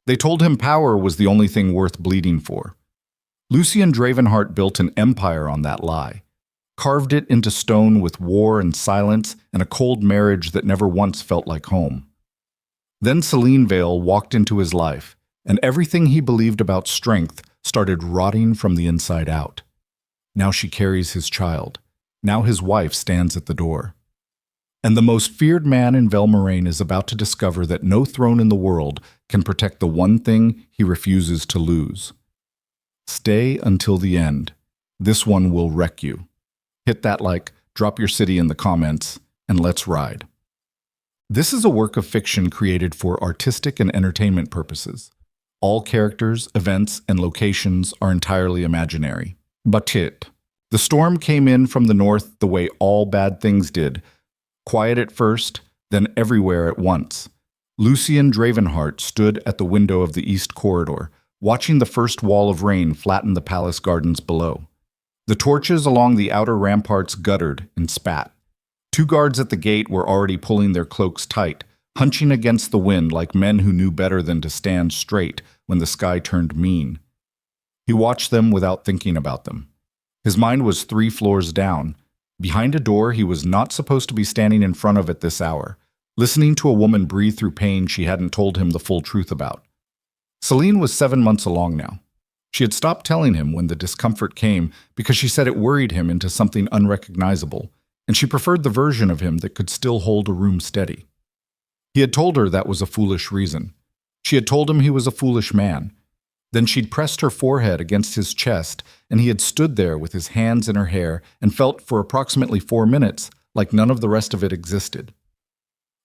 They told him power was the only thing worth bleeding for. Lucien Dravenhart built an empire on that lie, carved it into stone with war and silence and a cold marriage that never once felt like home. Then Selene Vale walked into his life, and everything he believed about strength started rotting from the inside out. Now she carries his child. Now his wife stands at the door. And the most feared man in Velmoraine is about to discover that no throne in the world can protect the one thing he refuses to lose. Stay until the end. This one will wreck you. Hit that like, drop your city in the comments, and let's ride. This is a work of fiction created for artistic and entertainment purposes. All characters, events, and locations are entirely imaginary. But the storm came in from the north the way all bad things did, quiet at first, then everywhere at once. Lucien Dravenhart stood at the window of the east corridor, watching the first wall of rain flatten the palace gardens below. The torches along the outer ramparts guttered and spat. 2 guards at the gate were already pulling their cloaks tight, hunching against the wind like men who knew better than to stand straight when the sky turned mean. He watched them without thinking about them. His mind was 3 floors down, behind a door he was not supposed to be standing in front of at this hour, listening to a woman breathe through pain she hadn't told him the full truth about. Selene was 7 months along now. She had stopped telling him when the discomfort came because she said it worried him into something unrecognizable, and she preferred the version of him that could still hold a room steady. He had told her that was a foolish reason. She had told him he was a foolish man. Then she'd pressed her forehead against his chest, and he had stood there with his hands in her hair and felt for approximately 4 minutes like none of the rest of it existed.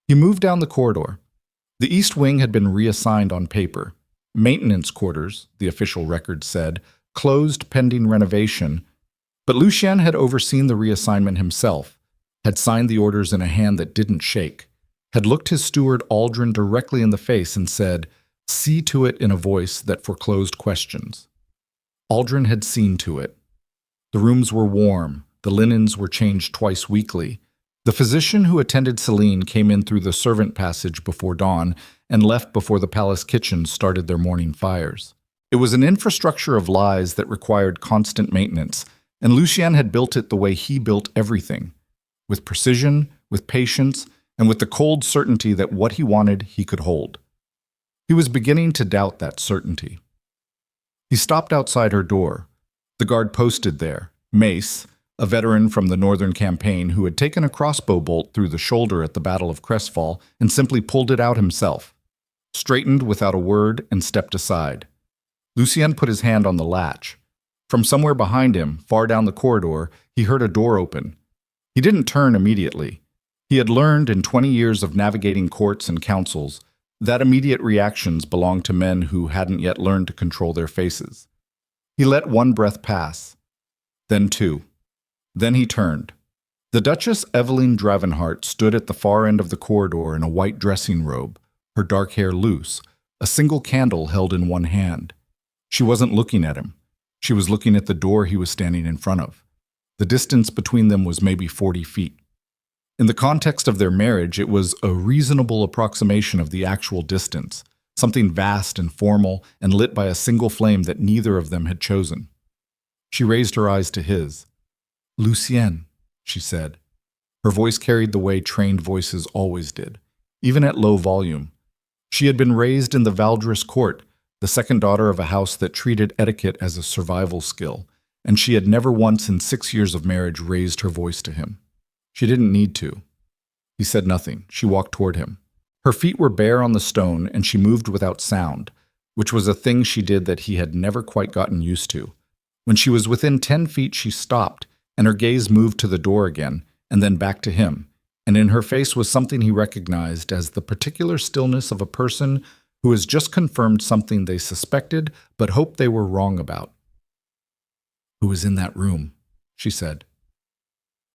He moved down the corridor. The East Wing had been reassigned on paper. Maintenance quarters, the official record said, closed pending renovation, but Lucien had overseen the reassignment himself, had signed the orders in a hand that didn't shake, had looked his steward Aldrin directly in the face and said, "See to it," in a voice that foreclosed questions. Aldrin had seen to it. The rooms were warm, the linens were changed twice weekly. The physician who attended Selene came in through the servant passage before dawn and left before the palace kitchen started their morning fires. It was an infrastructure of lies that required constant maintenance, and Lucien had built it the way he built everything, with precision, with patience, and with the cold certainty that what he wanted he could hold. He was beginning to doubt that certainty. He stopped outside her door. The guard posted there, Mace, a veteran from the Northern Campaign who had taken a crossbow bolt through the shoulder at the Battle of Crestfall and simply pulled it out himself, straightened without a word and stepped aside. Lucien put his hand on the latch. From somewhere behind him, far down the corridor, he heard a door open. He didn't turn immediately. He had learned in 20 years of navigating courts and councils that immediate reactions belonged to men who hadn't yet learned to control their faces. He let 1 breath pass, then 2. Then he turned. The Duchess Evelyn Dravenhart stood at the far end of the corridor in a white dressing robe, her dark hair loose, a single candle held in one hand. She wasn't looking at him. She was looking at the door he was standing in front of. The distance between them was maybe 40 feet. In the context of their marriage, it was a reasonable approximation of the actual distance, something vast and formal and lit by a single flame that neither of them had chosen. She raised her eyes to his. "Lucien," she said. Her voice carried the way trained voices always did, even at low volume. She had been raised in the Valdris court, the second daughter of a house that treated etiquette as a survival skill, and she had never once in 6 years of marriage raised her voice to him. She didn't need to. He said nothing. She walked toward him. Her feet were bare on the stone, and she moved without sound, which was a thing she did that he had never quite gotten used to. When she was within 10 feet, she stopped, and her gaze moved to the door again, and then back to him, and in her face was something he recognized as the particular stillness of a person who has just confirmed something they suspected but hoped they were wrong about. "Who was in that room?" she said.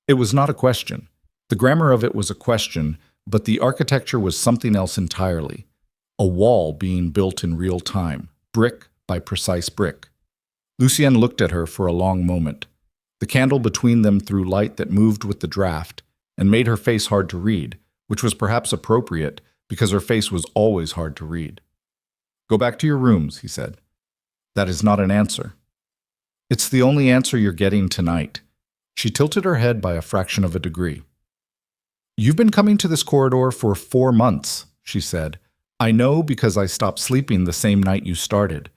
It was not a question. The grammar of it was a question, but the architecture was something else entirely. A wall being built in real time, brick by precise brick. Lucien looked at her for a long moment. The candle between them threw light that moved with the draft and made her face hard to read, which was perhaps appropriate because her face was always hard to read. Go back to your rooms, he said. That is not an answer. It's the only answer you're getting tonight. She tilted her head by a fraction of a degree. You've been coming to this corridor for 4 months, she said. I know because I stopped sleeping the same night you started.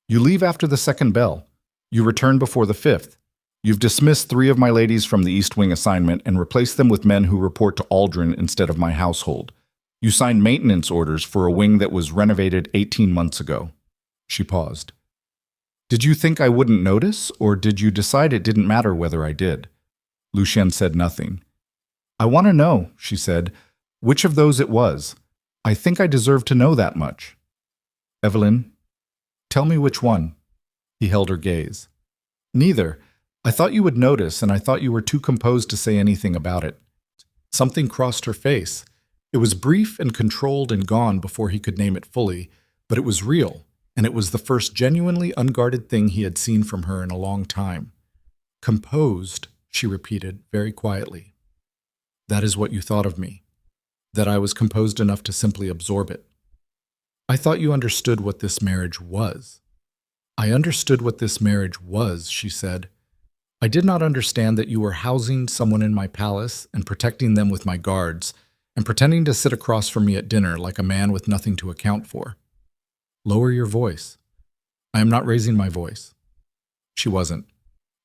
You leave after the second bell. You return before the fifth. You've dismissed 3 of my ladies from the East Wing assignment and replaced them with men who report to Aldrin instead of my household. You signed maintenance orders for a wing that was renovated 18 months ago. She paused. Did you think I wouldn't notice, or did you decide it didn't matter whether I did? Lucien said nothing. I want to know, she said, which of those it was. I think I deserve to know that much. Evelyn, tell me which one. He held her gaze. Neither. I thought you would notice, and I thought you were too composed to say anything about it. Something crossed her face. It was brief and controlled and gone before he could name it fully, but it was real, and it was the first genuinely unguarded thing he had seen from her in a long time. Composed, she repeated very quietly. That is what you thought of me, that I was composed enough to simply absorb it. I thought you understood what this marriage was. I understood what this marriage was, she said. I did not understand that you were housing someone in my palace and protecting them with my guards and pretending to sit across from me at dinner like a man with nothing to account for. Lower your voice. I am not raising my voice. She wasn't.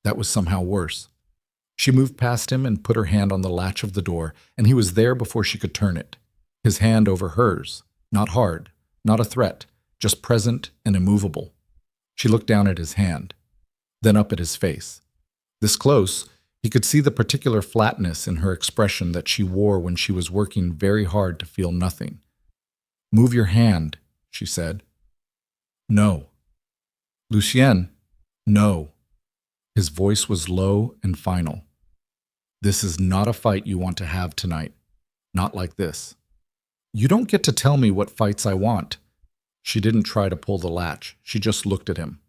That was somehow worse. She moved past him and put her hand on the latch of the door, and he was there before she could turn it. His hand over hers, not hard, not a threat, just present and immovable. She looked down at his hand, then up at his face. This close, he could see the particular flatness in her expression that she wore when she was working very hard to feel nothing. Move your hand, she said. No. Lucien, no. His voice was low and final. This is not a fight you want to have tonight. Not like this. You don't get to tell me what fights I want. She didn't try to pull the latch. She just looked at him.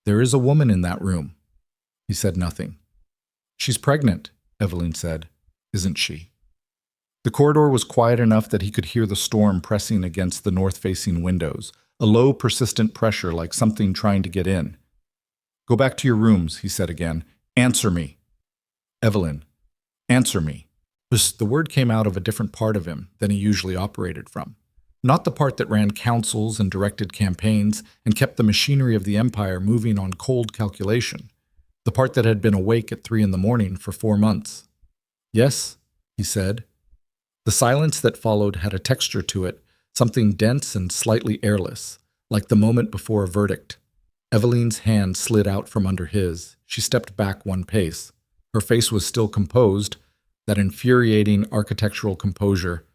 There is a woman in that room. He said nothing. She's pregnant, Evelyn said. Isn't she? The corridor was quiet enough that he could hear the storm pressing against the north-facing windows, a low, persistent pressure like something trying to get in. Go back to your rooms, he said again. Answer me. Evelyn, answer me. The word came out of a different part of him than he usually operated from. Not the part that ran councils and directed campaigns and kept the machinery of the empire moving on cold calculation. The part that had been awake at 3 a.m. for 4 months. Yes, he said. The silence that followed had a texture to it, something dense and slightly airless, like the moment before a verdict. Evelyn's hand slid out from under his. She stepped back 1 pace. Her face was still composed, that infuriating architectural composure.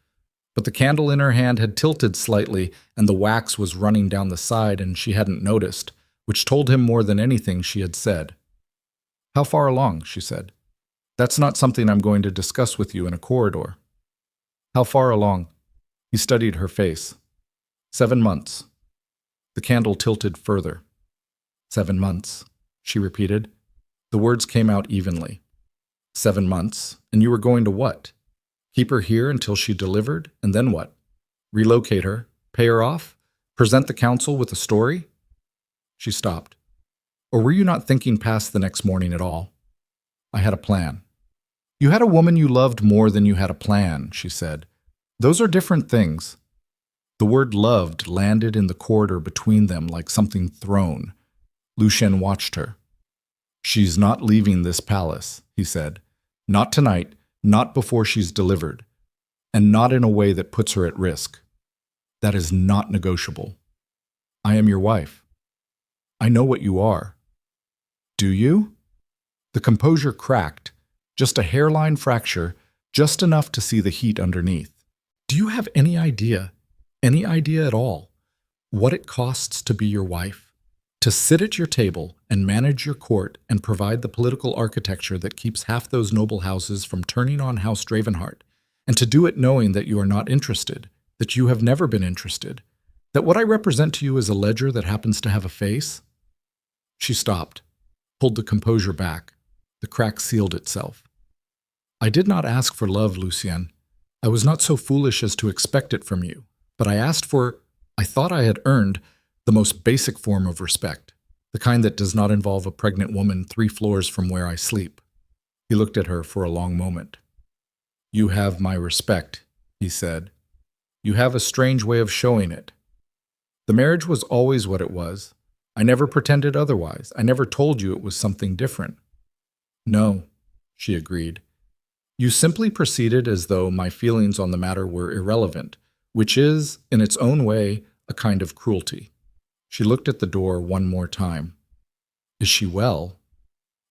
But the candle in her hand had tilted slightly, and the wax was running down the side, and she hadn't noticed, which told him more than anything she had said. How far along? She said. That's not something I'm going to discuss with you in a corridor. How far along? He studied her face. 7 months. The candle tilted further. 7 months, she repeated. The words came out evenly. 7 months, and you were going to what? Keep her here until she delivered, and then what? Relocate her, pay her off, present the council with a story? She stopped. Or were you not thinking past the next morning at all? I had a plan. You had a woman you loved more than you had a plan, she said. Those are different things. The word loved landed in the corridor between them like something thrown. Lucien watched her. She's not leaving this palace, he said. Not tonight, not before she's delivered, and not in a way that puts her at risk. That is not negotiable. I am your wife. I know what you are. Do you? The composure cracked, just a hairline fracture, just enough to see the heat underneath. Do you have any idea at all, what it costs to be your wife? To sit at your table and manage your court and provide the political architecture that keeps half those noble houses from turning on House Dravenhart, and to do it knowing that you are not interested, that you have never been interested, that what I represent to you is a ledger that happens to have a face? She stopped, pulled the composure back. The crack sealed itself. I did not ask for love, Lucien. I was not so foolish as to expect it from you, but I asked for... I thought I had earned the most basic form of respect, the kind that does not involve a pregnant woman 3 floors from where I sleep. He looked at her for a long moment. "You have my respect," he said. "You have a strange way of showing it. The marriage was always what it was. I never pretended otherwise. I never told you it was something different." "No," she agreed. "You simply proceeded as though my feelings on the matter were irrelevant, which is, in its own way, a kind of cruelty." She looked at the door one more time. "Is she well?"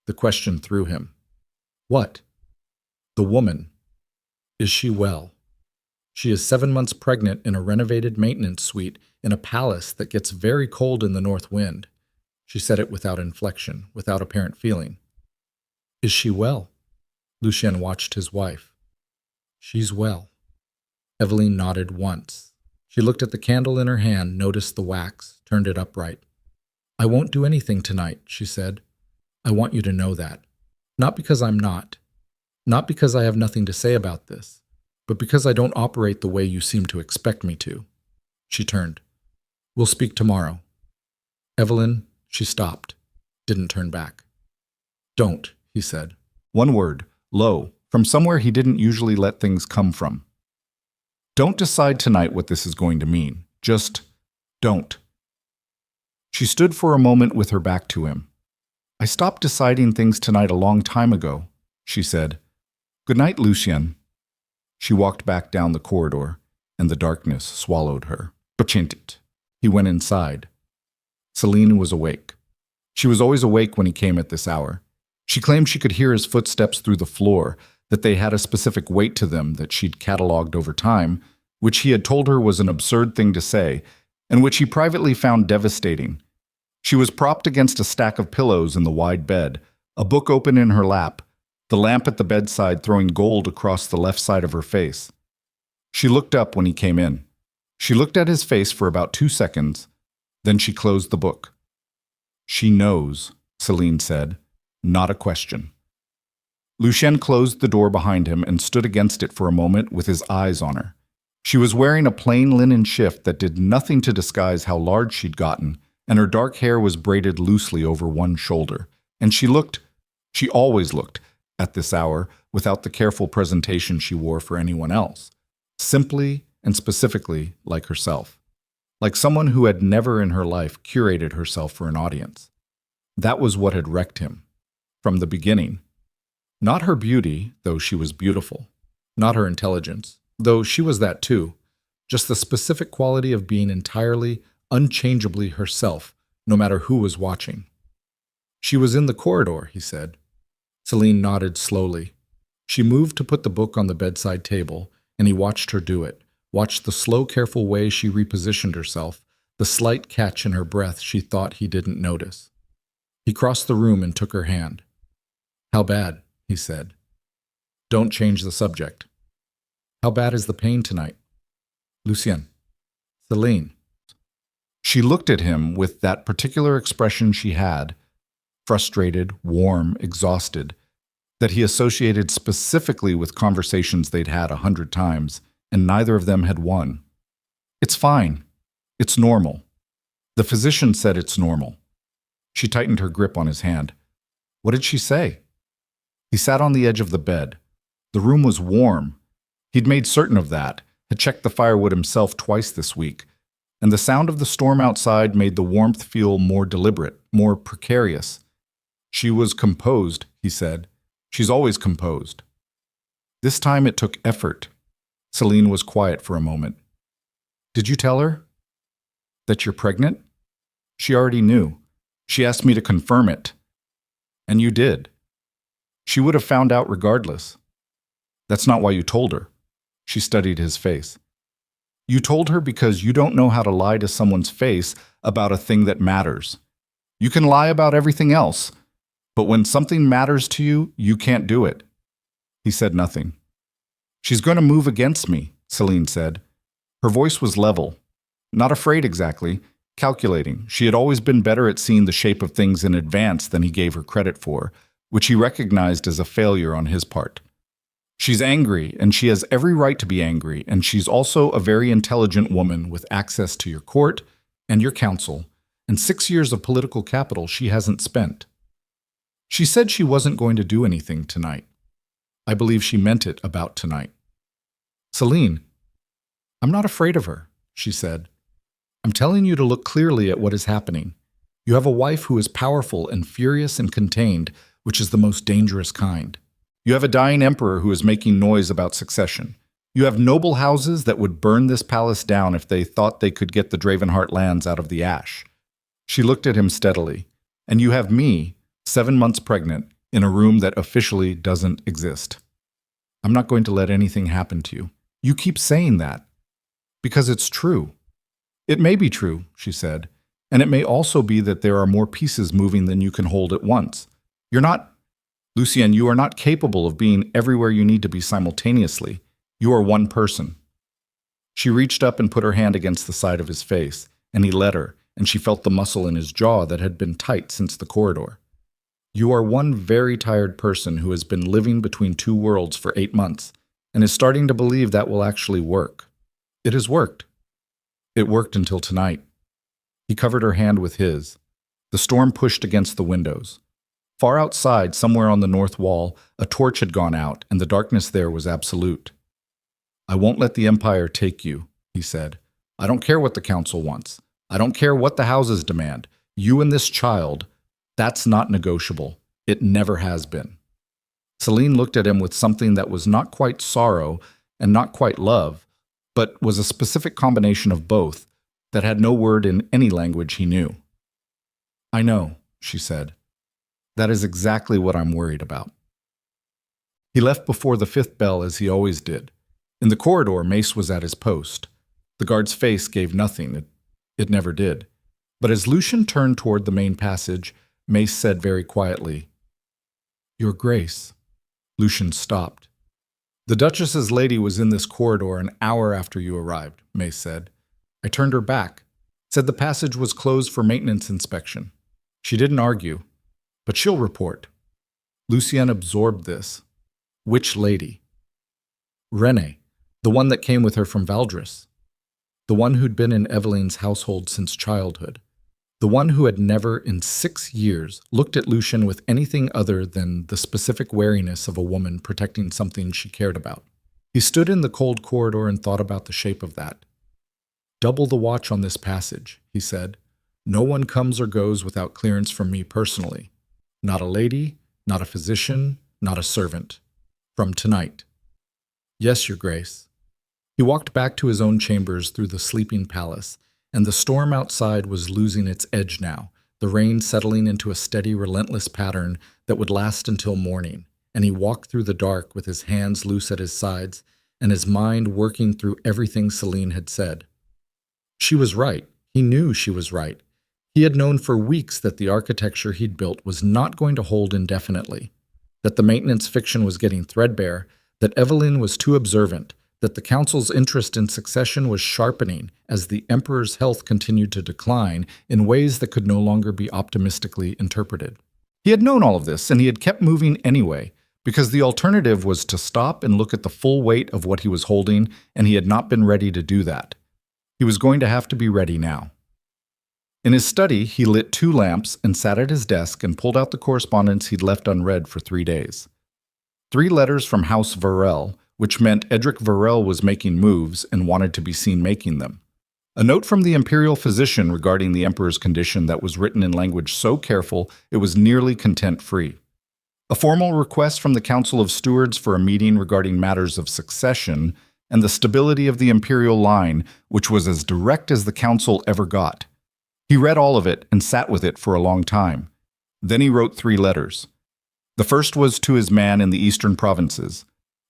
The question threw him. "What?" "The woman. Is she well? She is 7 months pregnant in a renovated maintenance suite in a palace that gets very cold in the north wind." She said it without inflection, without apparent feeling. "Is she well?" Lucien watched his wife. "She's well." Eveline nodded once. She looked at the candle in her hand, noticed the wax, turned it upright. "I won't do anything tonight," she said. "I want you to know that. Not because I'm not. Not because I have nothing to say about this, but because I don't operate the way you seem to expect me to." She turned. "We'll speak tomorrow." "Eveline," she stopped, didn't turn back. "Don't," he said. One word, low, from somewhere he didn't usually let things come from. "Don't decide tonight what this is going to mean. Just don't." She stood for a moment with her back to him. "I stopped deciding things tonight a long time ago," she said. "Good night, Lucien." She walked back down the corridor, and the darkness swallowed her. Bachintit. He went inside. Celine was awake. She was always awake when he came at this hour. She claimed she could hear his footsteps through the floor, that they had a specific weight to them that she'd catalogued over time, which he had told her was an absurd thing to say, and which he privately found devastating. She was propped against a stack of pillows in the wide bed, a book open in her lap, the lamp at the bedside throwing gold across the left side of her face. She looked up when he came in. She looked at his face for about 2 seconds, then she closed the book. "She knows," Celine said, not a question. Lucien closed the door behind him and stood against it for a moment with his eyes on her. She was wearing a plain linen shift that did nothing to disguise how large she'd gotten, and her dark hair was braided loosely over one shoulder. And she always looked, at this hour, without the careful presentation she wore for anyone else, simply and specifically like herself, like someone who had never in her life curated herself for an audience. That was what had wrecked him, from the beginning. Not her beauty, though she was beautiful. Not her intelligence, though she was that too. Just the specific quality of being entirely, unchangeably herself, no matter who was watching. "She was in the corridor," he said. Celine nodded slowly. She moved to put the book on the bedside table, and he watched her do it, watched the slow, careful way she repositioned herself, the slight catch in her breath she thought he didn't notice. He crossed the room and took her hand. "How bad?" he said. "Don't change the subject." "How bad is the pain tonight?" "Lucien." "Celine." She looked at him with that particular expression she had, frustrated, warm, exhausted, that he associated specifically with conversations they'd had 100 times, and neither of them had won. "It's fine. It's normal. The physician said it's normal." She tightened her grip on his hand. "What did she say?" He sat on the edge of the bed. The room was warm. He'd made certain of that, had checked the firewood himself twice this week, and the sound of the storm outside made the warmth feel more deliberate, more precarious. "She was composed," he said. "She's always composed." This time it took effort. Celine was quiet for a moment. "Did you tell her that you're pregnant?" "She already knew. She asked me to confirm it." "And you did." "She would have found out regardless." "That's not why you told her." She studied his face. "You told her because you don't know how to lie to someone's face about a thing that matters. You can lie about everything else, but when something matters to you, you can't do it." He said nothing. "She's going to move against me," Celine said. Her voice was level. Not afraid exactly, calculating. She had always been better at seeing the shape of things in advance than he gave her credit for, which he recognized as a failure on his part. She's angry, and she has every right to be angry, and she's also a very intelligent woman with access to your court and your council, and 6 years of political capital she hasn't spent. She said she wasn't going to do anything tonight. I believe she meant it about tonight. Celine, I'm not afraid of her, she said. I'm telling you to look clearly at what is happening. You have a wife who is powerful and furious and contained, which is the most dangerous kind. You have a dying emperor who is making noise about succession. You have noble houses that would burn this palace down if they thought they could get the Dravenhart lands out of the ash. She looked at him steadily. And you have me, 7 months pregnant, in a room that officially doesn't exist. I'm not going to let anything happen to you. You keep saying that. Because it's true. It may be true, she said, and it may also be that there are more pieces moving than you can hold at once. Lucien, you are not capable of being everywhere you need to be simultaneously. You are one person. She reached up and put her hand against the side of his face, and he let her, and she felt the muscle in his jaw that had been tight since the corridor. You are one very tired person who has been living between two worlds for 8 months, and is starting to believe that will actually work. It has worked. It worked until tonight. He covered her hand with his. The storm pushed against the windows. Far outside, somewhere on the north wall, a torch had gone out, and the darkness there was absolute. I won't let the Empire take you, he said. I don't care what the council wants. I don't care what the houses demand. You and this child, that's not negotiable. It never has been. Celine looked at him with something that was not quite sorrow and not quite love, but was a specific combination of both that had no word in any language he knew. I know, she said. That is exactly what I'm worried about. He left before the 5th bell as he always did. In the corridor, Mace was at his post. The guard's face gave nothing. It never did. But as Lucien turned toward the main passage, Mace said very quietly, Your Grace. Lucien stopped. The Duchess's lady was in this corridor an hour after you arrived, Mace said. I turned her back, said the passage was closed for maintenance inspection. She didn't argue. But she'll report. Lucien absorbed this. Which lady? Renée, the one that came with her from Valdres. The one who'd been in Eveline's household since childhood. The one who had never, in 6 years, looked at Lucien with anything other than the specific wariness of a woman protecting something she cared about. He stood in the cold corridor and thought about the shape of that. Double the watch on this passage, he said. No one comes or goes without clearance from me personally. Not a lady, not a physician, not a servant. From tonight. Yes, Your Grace. He walked back to his own chambers through the sleeping palace, and the storm outside was losing its edge now, the rain settling into a steady, relentless pattern that would last until morning, and he walked through the dark with his hands loose at his sides and his mind working through everything Celine had said. She was right. He knew she was right. He had known for weeks that the architecture he'd built was not going to hold indefinitely, that the maintenance fiction was getting threadbare, that Eveline was too observant, that the council's interest in succession was sharpening as the emperor's health continued to decline in ways that could no longer be optimistically interpreted. He had known all of this, and he had kept moving anyway, because the alternative was to stop and look at the full weight of what he was holding, and he had not been ready to do that. He was going to have to be ready now. In his study, he lit 2 lamps and sat at his desk and pulled out the correspondence he'd left unread for 3 days. 3 letters from House Varel, which meant Edric Varel was making moves and wanted to be seen making them. A note from the imperial physician regarding the emperor's condition that was written in language so careful it was nearly content-free. A formal request from the Council of Stewards for a meeting regarding matters of succession and the stability of the imperial line, which was as direct as the council ever got. He read all of it and sat with it for a long time. Then he wrote 3 letters. The first was to his man in the eastern provinces,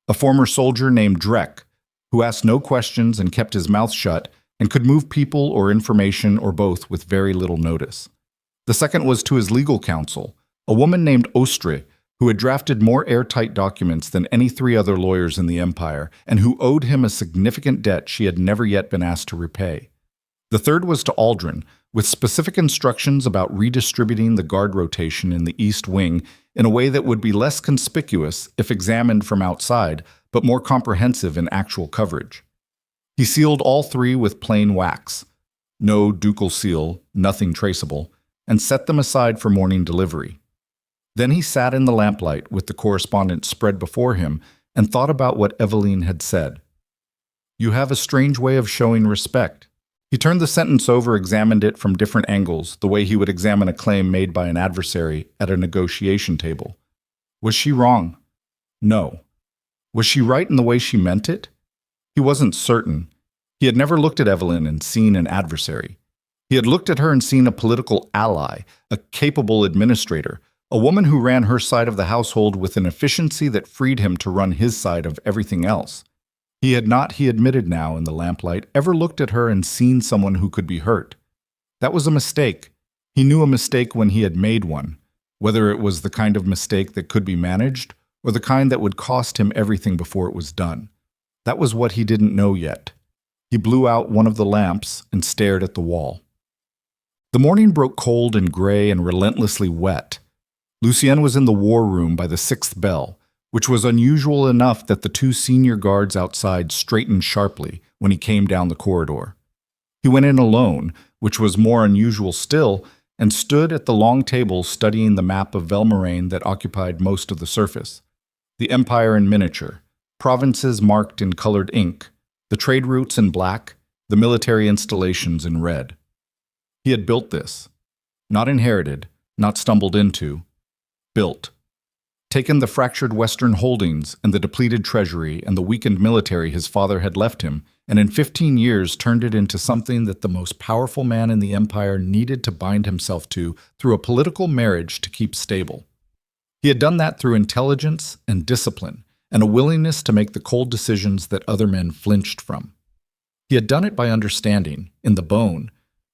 a former soldier named Drek, who asked no questions and kept his mouth shut and could move people or information or both with very little notice. The second was to his legal counsel, a woman named Ostre, who had drafted more airtight documents than any 3 other lawyers in the empire and who owed him a significant debt she had never yet been asked to repay. The third was to Aldrin, with specific instructions about redistributing the guard rotation in the East Wing in a way that would be less conspicuous if examined from outside, but more comprehensive in actual coverage. He sealed all three with plain wax, no ducal seal, nothing traceable, and set them aside for morning delivery. Then he sat in the lamplight with the correspondence spread before him and thought about what Eveline had said. "You have a strange way of showing respect." He turned the sentence over, examined it from different angles, the way he would examine a claim made by an adversary at a negotiation table. Was she wrong? No. Was she right in the way she meant it? He wasn't certain. He had never looked at Eveline and seen an adversary. He had looked at her and seen a political ally, a capable administrator, a woman who ran her side of the household with an efficiency that freed him to run his side of everything else. He had not, he admitted now in the lamplight, ever looked at her and seen someone who could be hurt. That was a mistake. He knew a mistake when he had made one, whether it was the kind of mistake that could be managed or the kind that would cost him everything before it was done. That was what he didn't know yet. He blew out one of the lamps and stared at the wall. The morning broke cold and gray and relentlessly wet. Lucien was in the war room by the 6th bell, which was unusual enough that the 2 senior guards outside straightened sharply when he came down the corridor. He went in alone, which was more unusual still, and stood at the long table studying the map of Velmoraine that occupied most of the surface. The empire in miniature, provinces marked in colored ink, the trade routes in black, the military installations in red. He had built this. Not inherited, not stumbled into. Built. Taken the fractured Western holdings and the depleted treasury and the weakened military his father had left him, and in 15 years turned it into something that the most powerful man in the empire needed to bind himself to through a political marriage to keep stable. He had done that through intelligence and discipline, and a willingness to make the cold decisions that other men flinched from. He had done it by understanding, in the bone,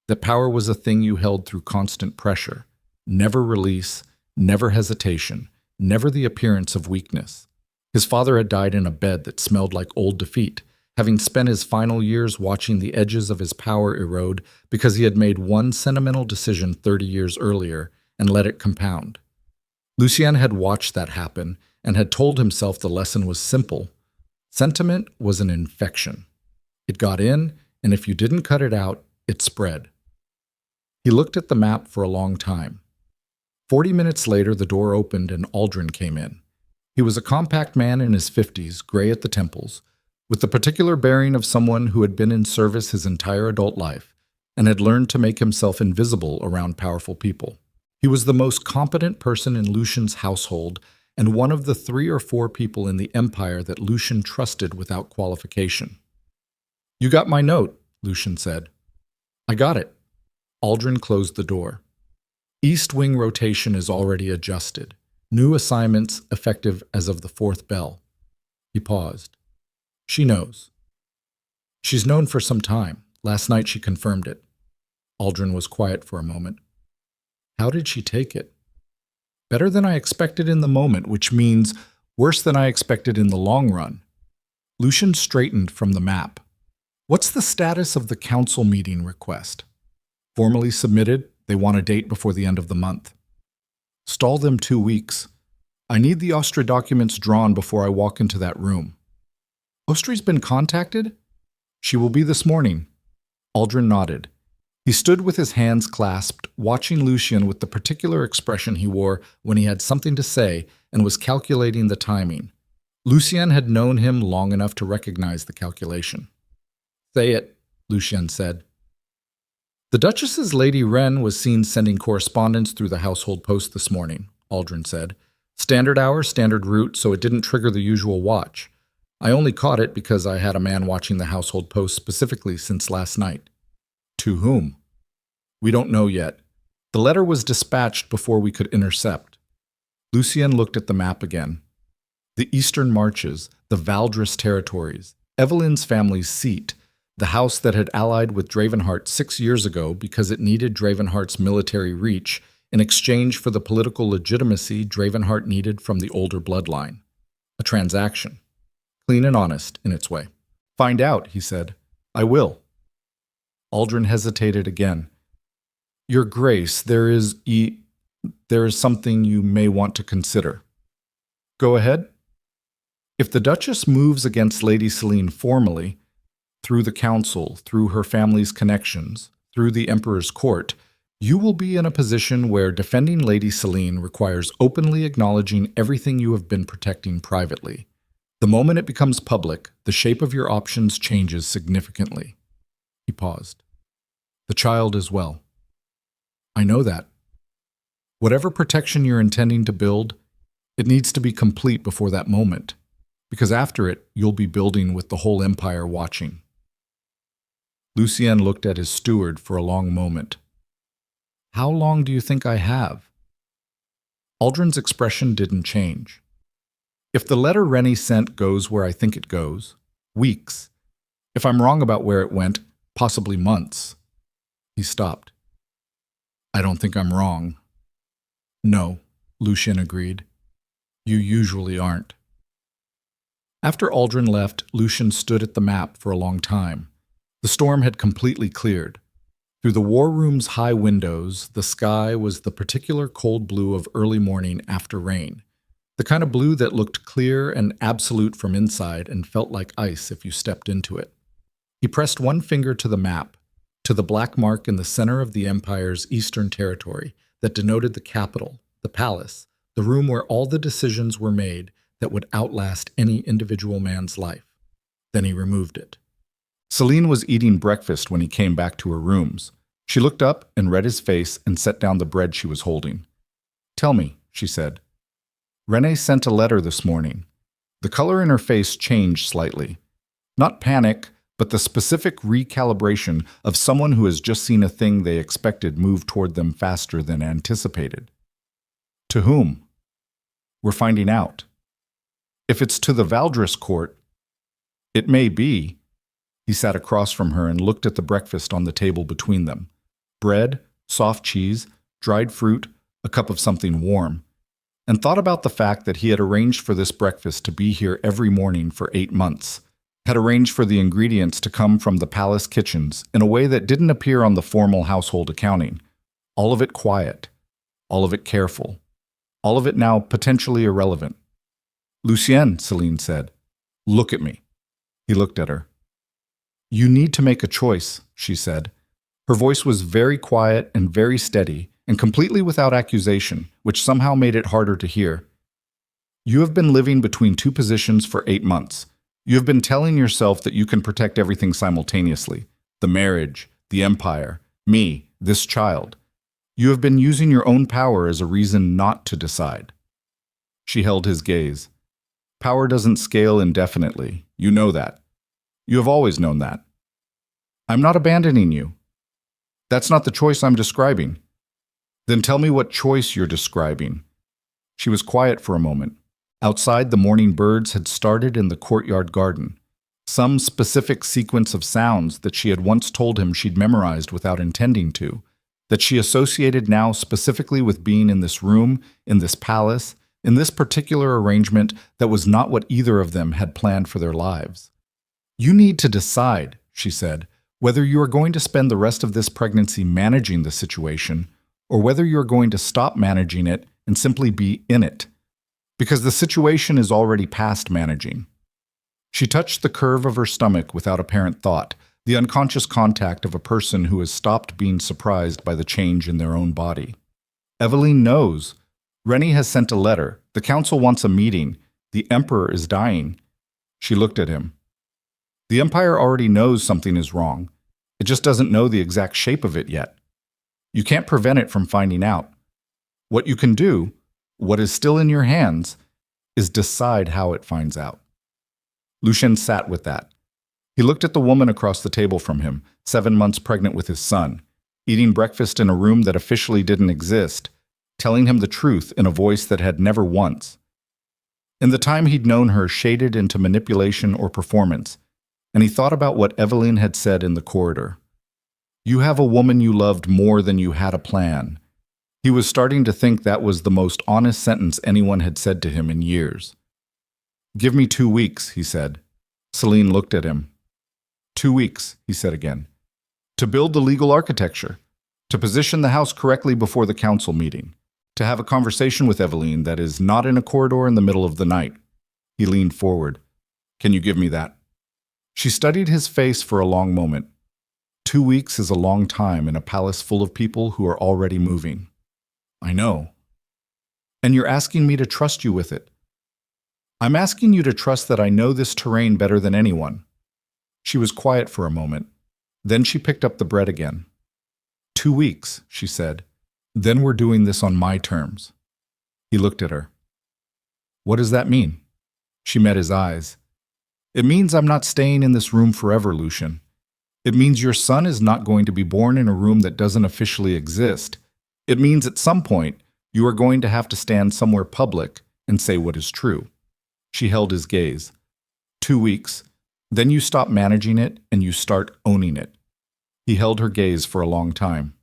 that power was a thing you held through constant pressure, never release, never hesitation, never the appearance of weakness. His father had died in a bed that smelled like old defeat, having spent his final years watching the edges of his power erode because he had made one sentimental decision 30 years earlier and let it compound. Lucien had watched that happen and had told himself the lesson was simple. Sentiment was an infection. It got in, and if you didn't cut it out, it spread. He looked at the map for a long time. 40 minutes later, the door opened and Aldrin came in. He was a compact man in his 50s, gray at the temples, with the particular bearing of someone who had been in service his entire adult life and had learned to make himself invisible around powerful people. He was the most competent person in Lucien's household and one of the 3 or 4 people in the empire that Lucien trusted without qualification. "You got my note," Lucien said. "I got it." Aldrin closed the door. East wing rotation is already adjusted. New assignments effective as of the 4th bell. He paused. "She knows." "She's known for some time. Last night she confirmed it." Aldrin was quiet for a moment. "How did she take it?" "Better than I expected in the moment, which means worse than I expected in the long run." Lucien straightened from the map. "What's the status of the council meeting request?" "Formally submitted. They want a date before the end of the month." "Stall them 2 weeks. I need the Austria documents drawn before I walk into that room." "Austria's been contacted?" "She will be this morning." Aldrin nodded. He stood with his hands clasped, watching Lucien with the particular expression he wore when he had something to say and was calculating the timing. Lucien had known him long enough to recognize the calculation. "Say it," Lucien said. "The Duchess's Lady Wren was seen sending correspondence through the household post this morning," Aldrin said. "Standard hour, standard route, so it didn't trigger the usual watch. I only caught it because I had a man watching the household post specifically since last night." "To whom?" "We don't know yet. The letter was dispatched before we could intercept." Lucien looked at the map again. The eastern marches, the Valdres territories, Eveline's family's seat, the house that had allied with Dravenhart 6 years ago because it needed Dravenhart's military reach in exchange for the political legitimacy Dravenhart needed from the older bloodline. A transaction. Clean and honest in its way. "Find out," he said. "I will." Aldrin hesitated again. "Your Grace, there is something you may want to consider." "Go ahead." If the Duchess moves against Lady Selene formally, through the council, through her family's connections, through the Emperor's court, you will be in a position where defending Lady Selene requires openly acknowledging everything you have been protecting privately. The moment it becomes public, the shape of your options changes significantly. He paused. The child is well. I know that. Whatever protection you're intending to build, it needs to be complete before that moment, because after it, you'll be building with the whole empire watching. Lucien looked at his steward for a long moment. How long do you think I have? Aldrin's expression didn't change. If the letter Rennie sent goes where I think it goes, weeks. If I'm wrong about where it went, possibly months. He stopped. I don't think I'm wrong. No, Lucien agreed. You usually aren't. After Aldrin left, Lucien stood at the map for a long time. The storm had completely cleared. Through the war room's high windows, the sky was the particular cold blue of early morning after rain. The kind of blue that looked clear and absolute from inside and felt like ice if you stepped into it. He pressed one finger to the map, to the black mark in the center of the Empire's eastern territory that denoted the capital, the palace, the room where all the decisions were made that would outlast any individual man's life. Then he removed it. Selene was eating breakfast when he came back to her rooms. She looked up and read his face and set down the bread she was holding. Tell me, she said. Renee sent a letter this morning. The color in her face changed slightly. Not panic, but the specific recalibration of someone who has just seen a thing they expected move toward them faster than anticipated. To whom? We're finding out. If it's to the Valdris court, it may be. He sat across from her and looked at the breakfast on the table between them. Bread, soft cheese, dried fruit, a cup of something warm. And thought about the fact that he had arranged for this breakfast to be here every morning for 8 months, had arranged for the ingredients to come from the palace kitchens in a way that didn't appear on the formal household accounting. All of it quiet, all of it careful, all of it now potentially irrelevant. Lucien, Selene said, look at me. He looked at her. You need to make a choice, she said. Her voice was very quiet and very steady, and completely without accusation, which somehow made it harder to hear. You have been living between two positions for 8 months. You have been telling yourself that you can protect everything simultaneously. The marriage, the empire, me, this child. You have been using your own power as a reason not to decide. She held his gaze. Power doesn't scale indefinitely. You know that. You have always known that. I'm not abandoning you. That's not the choice I'm describing. Then tell me what choice you're describing. She was quiet for a moment. Outside, the morning birds had started in the courtyard garden. Some specific sequence of sounds that she had once told him she'd memorized without intending to, that she associated now specifically with being in this room, in this palace, in this particular arrangement that was not what either of them had planned for their lives. You need to decide, she said, whether you are going to spend the rest of this pregnancy managing the situation or whether you're going to stop managing it and simply be in it. Because the situation is already past managing. She touched the curve of her stomach without apparent thought, the unconscious contact of a person who has stopped being surprised by the change in their own body. Eveline knows. Rennie has sent a letter. The council wants a meeting. The emperor is dying. She looked at him. The empire already knows something is wrong. It just doesn't know the exact shape of it yet. You can't prevent it from finding out. What you can do, what is still in your hands, is decide how it finds out. Lucien sat with that. He looked at the woman across the table from him, 7 months pregnant with his son, eating breakfast in a room that officially didn't exist, telling him the truth in a voice that had never once. In the time he'd known her shaded into manipulation or performance, and he thought about what Eveline had said in the corridor. You have a woman you loved more than you had a plan. He was starting to think that was the most honest sentence anyone had said to him in years. Give me 2 weeks, he said. Selene looked at him. 2 weeks, he said again. To build the legal architecture, to position the house correctly before the council meeting, to have a conversation with Eveline that is not in a corridor in the middle of the night. He leaned forward. Can you give me that? She studied his face for a long moment. 2 weeks is a long time in a palace full of people who are already moving. I know. And you're asking me to trust you with it. I'm asking you to trust that I know this terrain better than anyone. She was quiet for a moment. Then she picked up the bread again. 2 weeks, she said. Then we're doing this on my terms. He looked at her. What does that mean? She met his eyes. It means I'm not staying in this room forever, Lucien. It means your son is not going to be born in a room that doesn't officially exist. It means at some point you are going to have to stand somewhere public and say what is true. She held his gaze. 2 weeks. Then you stop managing it and you start owning it. He held her gaze for a long time.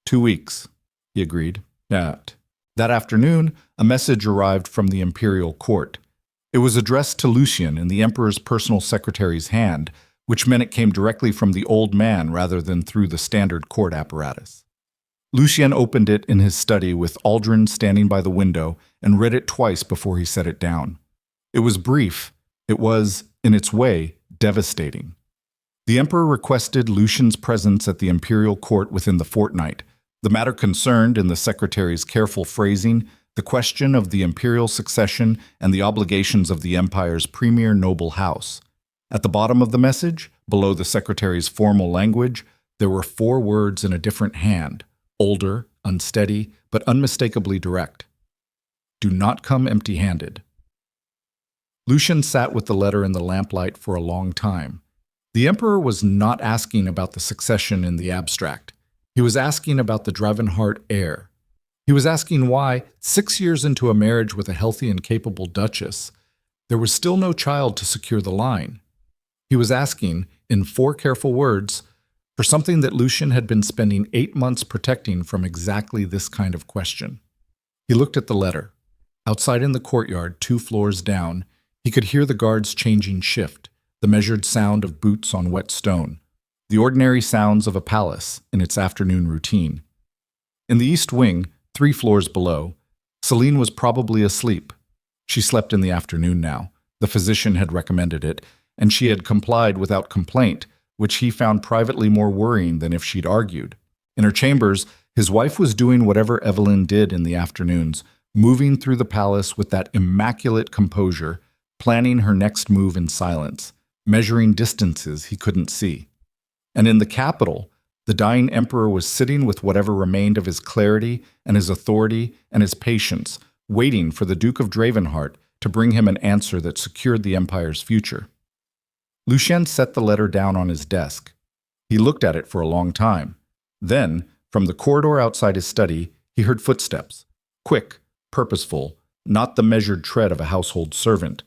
2 weeks, he agreed. That afternoon, a message arrived from the imperial court. It was addressed to Lucien in the emperor's personal secretary's hand, which meant it came directly from the old man rather than through the standard court apparatus. Lucien opened it in his study with Aldrin standing by the window and read it twice before he set it down. It was brief. It was, in its way, devastating. The emperor requested Lucien's presence at the imperial court within the fortnight. The matter concerned, in the secretary's careful phrasing, the question of the imperial succession and the obligations of the empire's premier noble house. At the bottom of the message, below the secretary's formal language, there were 4 words in a different hand, older, unsteady, but unmistakably direct. Do not come empty-handed. Lucien sat with the letter in the lamplight for a long time. The emperor was not asking about the succession in the abstract. He was asking about the Dravenhart heir. He was asking why, 6 years into a marriage with a healthy and capable Duchess, there was still no child to secure the line. He was asking, in 4 careful words, for something that Lucien had been spending 8 months protecting from exactly this kind of question. He looked at the letter. Outside in the courtyard, 2 floors down, he could hear the guards changing shift, the measured sound of boots on wet stone, the ordinary sounds of a palace in its afternoon routine. In the east wing, 3 floors below, Celine was probably asleep. She slept in the afternoon now. The physician had recommended it, and she had complied without complaint, which he found privately more worrying than if she'd argued. In her chambers, his wife was doing whatever Evelyn did in the afternoons, moving through the palace with that immaculate composure, planning her next move in silence, measuring distances he couldn't see. And in the capital, the dying emperor was sitting with whatever remained of his clarity and his authority and his patience, waiting for the Duke of Dravenhart to bring him an answer that secured the empire's future. Lucien set the letter down on his desk. He looked at it for a long time. Then, from the corridor outside his study, he heard footsteps. Quick, purposeful, not the measured tread of a household servant.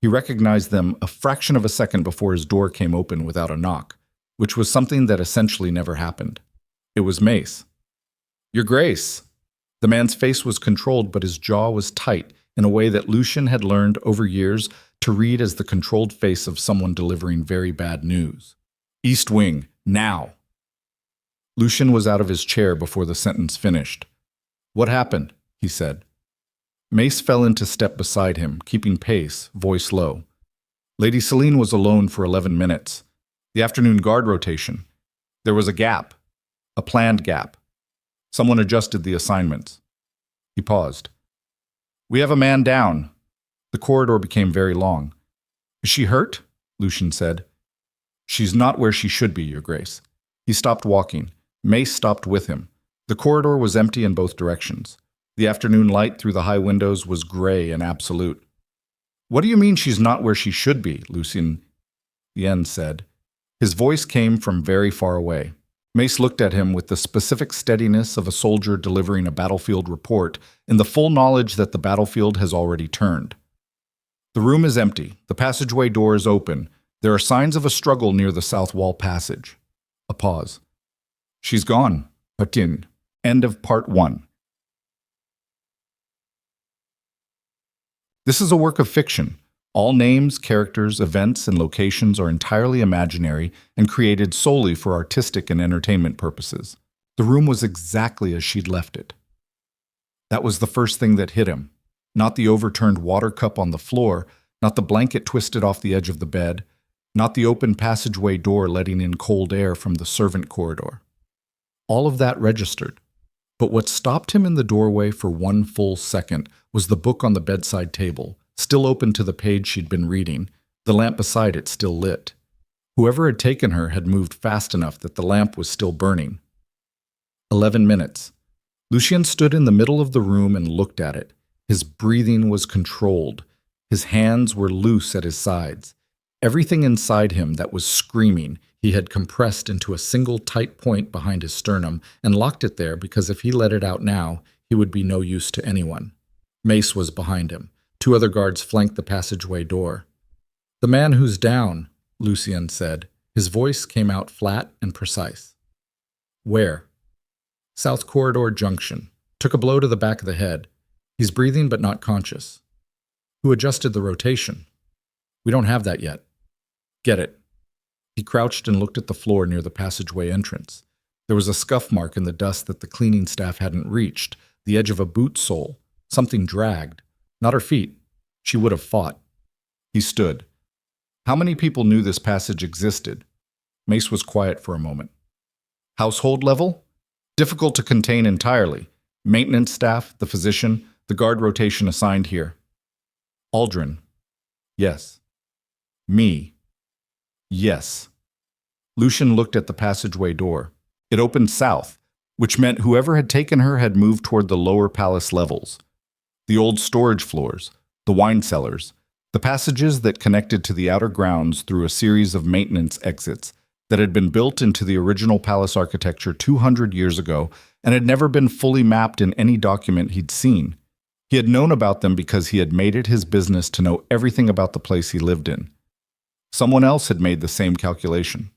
He recognized them a fraction of a second before his door came open without a knock, which was something that essentially never happened. It was Mace. Your Grace. The man's face was controlled, but his jaw was tight in a way that Lucien had learned over years to read as the controlled face of someone delivering very bad news. East Wing, now. Lucien was out of his chair before the sentence finished. What happened? He said. Mace fell into step beside him, keeping pace, voice low. Lady Celine was alone for 11 minutes. The afternoon guard rotation. There was a gap. A planned gap. Someone adjusted the assignments. He paused. We have a man down. The corridor became very long. Is she hurt? Lucien said. She's not where she should be, Your Grace. He stopped walking. Mace stopped with him. The corridor was empty in both directions. The afternoon light through the high windows was gray and absolute. What do you mean she's not where she should be? Lucien Yen said. His voice came from very far away. Mace looked at him with the specific steadiness of a soldier delivering a battlefield report in the full knowledge that the battlefield has already turned. The room is empty. The passageway door is open. There are signs of a struggle near the south wall passage. A pause. She's gone. Patin. End of part 1. This is a work of fiction. All names, characters, events, and locations are entirely imaginary and created solely for artistic and entertainment purposes. The room was exactly as she'd left it. That was the first thing that hit him. Not the overturned water cup on the floor, Not the blanket twisted off the edge of the bed, not the open passageway door letting in cold air from the servant corridor. All of that registered. But what stopped him in the doorway for one full second was the book on the bedside table, still open to the page she'd been reading, the lamp beside it still lit. Whoever had taken her had moved fast enough that the lamp was still burning. 11 minutes. Lucien stood in the middle of the room and looked at it. His breathing was controlled. His hands were loose at his sides. Everything inside him that was screaming, he had compressed into a single tight point behind his sternum and locked it there because if he let it out now, he would be no use to anyone. Mace was behind him. 2 other guards flanked the passageway door. "The man who's down," Lucien said. His voice came out flat and precise. "Where?" "South Corridor Junction. Took a blow to the back of the head. He's breathing but not conscious." "Who adjusted the rotation?" "We don't have that yet." "Get it." He crouched and looked at the floor near the passageway entrance. There was a scuff mark in the dust that the cleaning staff hadn't reached, the edge of a boot sole. Something dragged. Not her feet. She would have fought. He stood. How many people knew this passage existed? Mace was quiet for a moment. Household level? Difficult to contain entirely. Maintenance staff, the physician, the guard rotation assigned here. Aldrin. Yes. Me. Yes. Lucien looked at the passageway door. It opened south, which meant whoever had taken her had moved toward the lower palace levels. The old storage floors, the wine cellars, the passages that connected to the outer grounds through a series of maintenance exits that had been built into the original palace architecture 200 years ago and had never been fully mapped in any document he'd seen. He had known about them because he had made it his business to know everything about the place he lived in. Someone else had made the same calculation.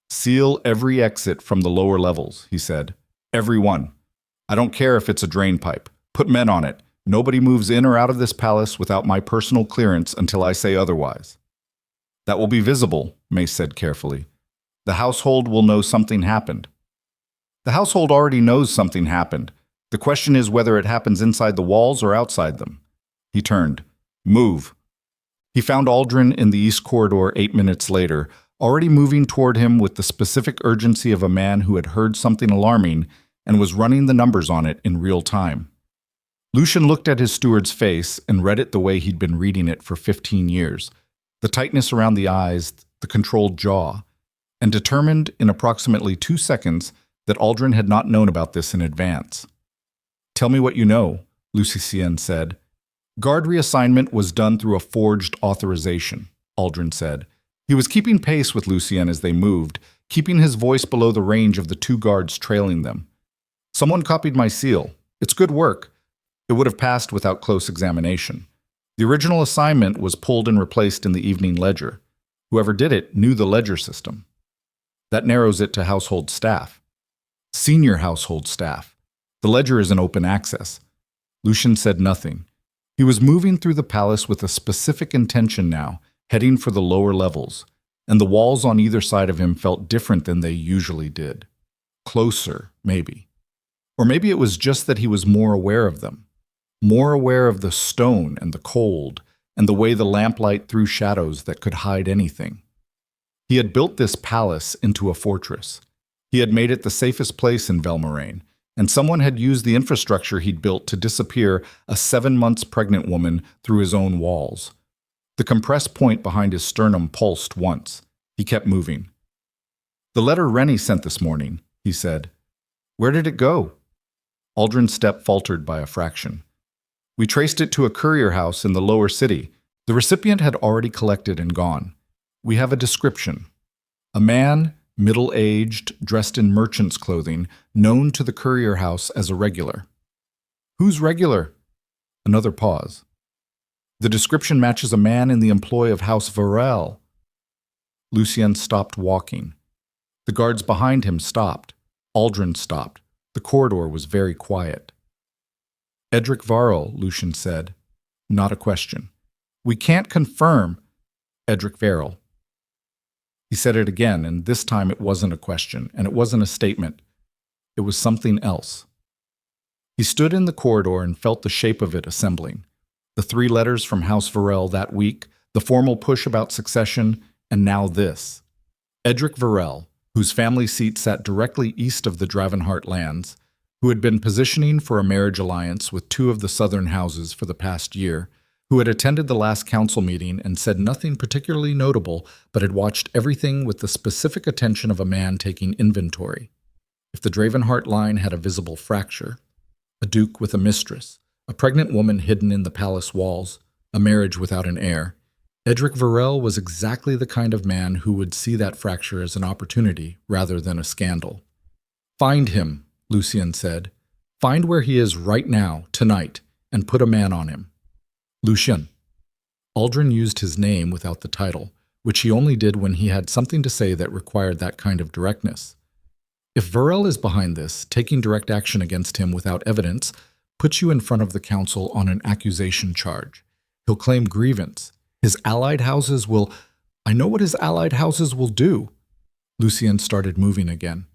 Seal every exit from the lower levels, he said. Every one. I don't care if it's a drain pipe. Put men on it. Nobody moves in or out of this palace without my personal clearance until I say otherwise. That will be visible, Mace said carefully. The household will know something happened. The household already knows something happened. The question is whether it happens inside the walls or outside them. He turned. Move. He found Aldrin in the east corridor 8 minutes later, already moving toward him with the specific urgency of a man who had heard something alarming and was running the numbers on it in real time. Lucien looked at his steward's face and read it the way he'd been reading it for 15 years, the tightness around the eyes, the controlled jaw, and determined in approximately 2 seconds that Aldrin had not known about this in advance. Tell me what you know, Lucien said. Guard reassignment was done through a forged authorization, Aldrin said. He was keeping pace with Lucien as they moved, keeping his voice below the range of the 2 guards trailing them. Someone copied my seal. It's good work. It would have passed without close examination. The original assignment was pulled and replaced in the evening ledger. Whoever did it knew the ledger system. That narrows it to household staff. Senior household staff. The ledger is in open access. Lucien said nothing. He was moving through the palace with a specific intention now, heading for the lower levels, and the walls on either side of him felt different than they usually did. Closer, maybe. Or maybe it was just that he was more aware of them. More aware of the stone and the cold, and the way the lamplight threw shadows that could hide anything. He had built this palace into a fortress. He had made it the safest place in Velmoraine, and someone had used the infrastructure he'd built to disappear a 7 months pregnant woman through his own walls. The compressed point behind his sternum pulsed once. He kept moving. The letter Rennie sent this morning, he said. Where did it go? Aldrin's step faltered by a fraction. We traced it to a courier house in the lower city. The recipient had already collected and gone. We have a description. A man, middle-aged, dressed in merchant's clothing, known to the courier house as a regular. Who's regular? Another pause. The description matches a man in the employ of House Varel. Lucien stopped walking. The guards behind him stopped. Aldrin stopped. The corridor was very quiet. Edric Varel, Lucien said. Not a question. We can't confirm. Edric Varel. He said it again, and this time it wasn't a question, and it wasn't a statement. It was something else. He stood in the corridor and felt the shape of it assembling. The 3 letters from House Varel that week, the formal push about succession, and now this. Edric Varel, whose family seat sat directly east of the Dravenhart lands, who had been positioning for a marriage alliance with 2 of the southern houses for the past year, who had attended the last council meeting and said nothing particularly notable, but had watched everything with the specific attention of a man taking inventory. If the Dravenhart line had a visible fracture, a duke with a mistress, a pregnant woman hidden in the palace walls, a marriage without an heir, Edric Varel was exactly the kind of man who would see that fracture as an opportunity rather than a scandal. "Find him," Lucien said. "Find where he is right now, tonight, and put a man on him." Lucien. Aldrin used his name without the title, which he only did when he had something to say that required that kind of directness. If Varel is behind this, taking direct action against him without evidence puts you in front of the council on an accusation charge. He'll claim grievance. His allied houses will... I know what his allied houses will do. Lucien started moving again.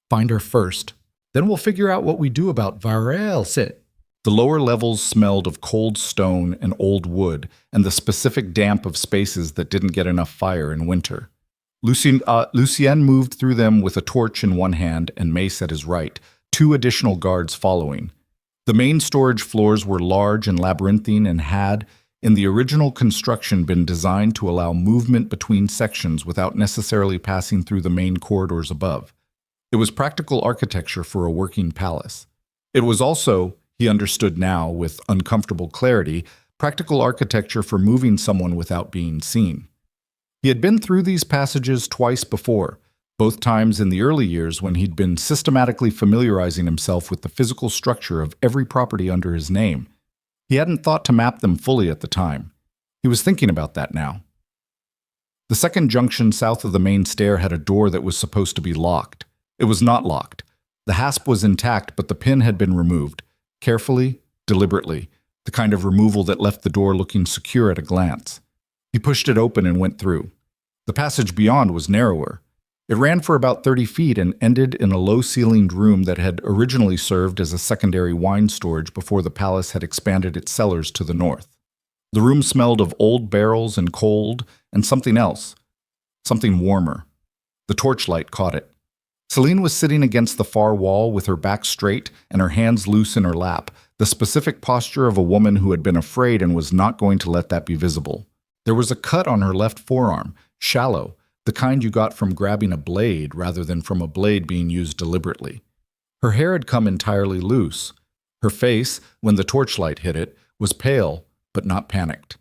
"Find her first. Then we'll figure out what we do about Varel, sit." The lower levels smelled of cold stone and old wood, and the specific damp of spaces that didn't get enough fire in winter. Lucien moved through them with a torch in one hand and mace at his right, 2 additional guards following. The main storage floors were large and labyrinthine and had, in the original construction, been designed to allow movement between sections without necessarily passing through the main corridors above. It was practical architecture for a working palace. It was also, he understood now with uncomfortable clarity, practical architecture for moving someone without being seen. He had been through these passages twice before, both times in the early years when he'd been systematically familiarizing himself with the physical structure of every property under his name. He hadn't thought to map them fully at the time. He was thinking about that now. The second junction south of the main stair had a door that was supposed to be locked. It was not locked. The hasp was intact, but the pin had been removed. Carefully, deliberately, the kind of removal that left the door looking secure at a glance. He pushed it open and went through. The passage beyond was narrower. It ran for about 30 feet and ended in a low-ceilinged room that had originally served as a secondary wine storage before the palace had expanded its cellars to the north. The room smelled of old barrels and cold and something else, something warmer. The torchlight caught it. Celine was sitting against the far wall with her back straight and her hands loose in her lap, the specific posture of a woman who had been afraid and was not going to let that be visible. There was a cut on her left forearm, shallow, the kind you got from grabbing a blade rather than from a blade being used deliberately. Her hair had come entirely loose. Her face, when the torchlight hit it, was pale, but not panicked.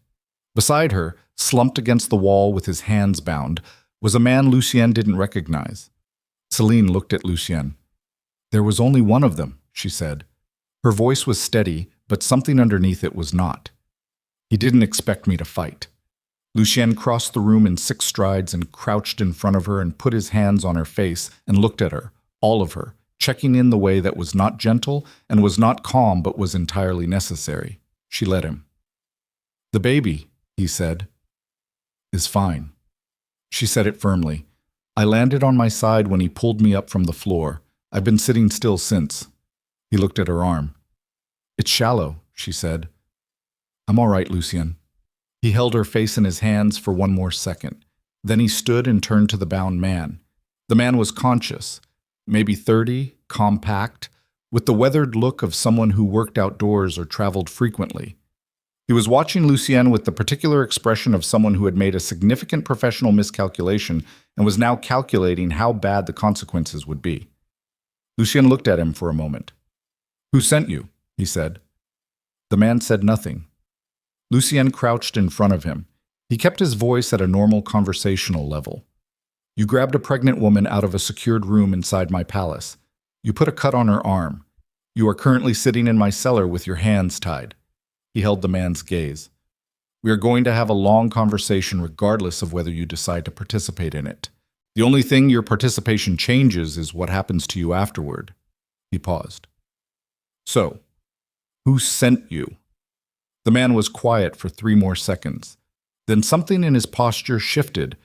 Beside her, slumped against the wall with his hands bound, was a man Lucien didn't recognize. Celine looked at Lucien. "There was only one of them," she said. Her voice was steady, but something underneath it was not. "He didn't expect me to fight." Lucien crossed the room in 6 strides and crouched in front of her and put his hands on her face and looked at her, all of her, checking in the way that was not gentle and was not calm but was entirely necessary. She let him. "The baby," he said, "is fine." She said it firmly. "I landed on my side when he pulled me up from the floor. I've been sitting still since." He looked at her arm. "It's shallow," she said. "I'm all right, Lucien." He held her face in his hands for one more second. Then he stood and turned to the bound man. The man was conscious, maybe 30, compact, with the weathered look of someone who worked outdoors or traveled frequently. He was watching Lucien with the particular expression of someone who had made a significant professional miscalculation and was now calculating how bad the consequences would be. Lucien looked at him for a moment. "Who sent you?" he said. The man said nothing. Lucien crouched in front of him. He kept his voice at a normal conversational level. "You grabbed a pregnant woman out of a secured room inside my palace. You put a cut on her arm. You are currently sitting in my cellar with your hands tied." He held the man's gaze. "We are going to have a long conversation regardless of whether you decide to participate in it. The only thing your participation changes is what happens to you afterward." He paused. "So, who sent you?" The man was quiet for 3 more seconds. Then something in his posture shifted,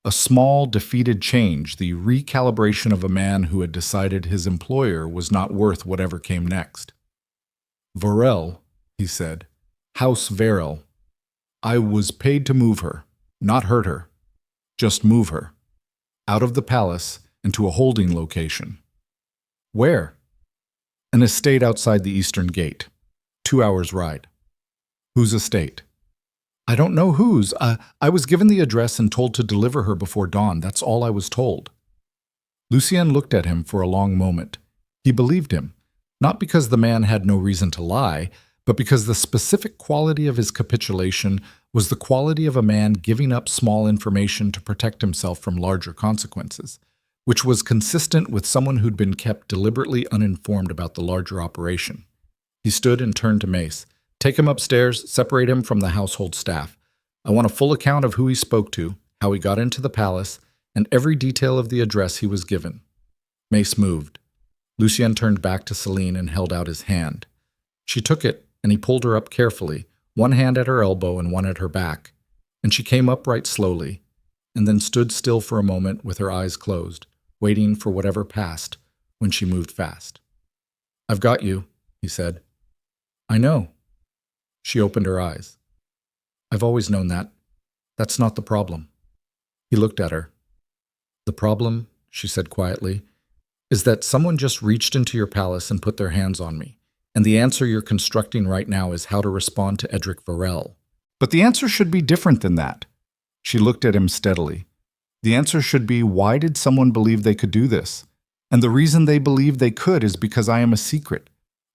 a small, defeated change, the recalibration of a man who had decided his employer was not worth whatever came next. "Varel," he said. House Verrill. I was paid to move her, not hurt her. Just move her. Out of the palace and to a holding location. Where? An estate outside the eastern gate. 2 hours' ride. Whose estate? I don't know whose. I was given the address and told to deliver her before dawn. That's all I was told. Lucien looked at him for a long moment. He believed him, not because the man had no reason to lie, but because the specific quality of his capitulation was the quality of a man giving up small information to protect himself from larger consequences, which was consistent with someone who'd been kept deliberately uninformed about the larger operation. He stood and turned to Mace. Take him upstairs, separate him from the household staff. I want a full account of who he spoke to, how he got into the palace, and every detail of the address he was given. Mace moved. Lucien turned back to Celine and held out his hand. She took it, and he pulled her up carefully, one hand at her elbow and one at her back, and she came upright slowly, and then stood still for a moment with her eyes closed, waiting for whatever passed when she moved fast. I've got you, he said. I know. She opened her eyes. I've always known that. That's not the problem. He looked at her. The problem, she said quietly, is that someone just reached into your palace and put their hands on me. And the answer you're constructing right now is how to respond to Edric Verrill. But the answer should be different than that. She looked at him steadily. The answer should be, why did someone believe they could do this? And the reason they believe they could is because I am a secret.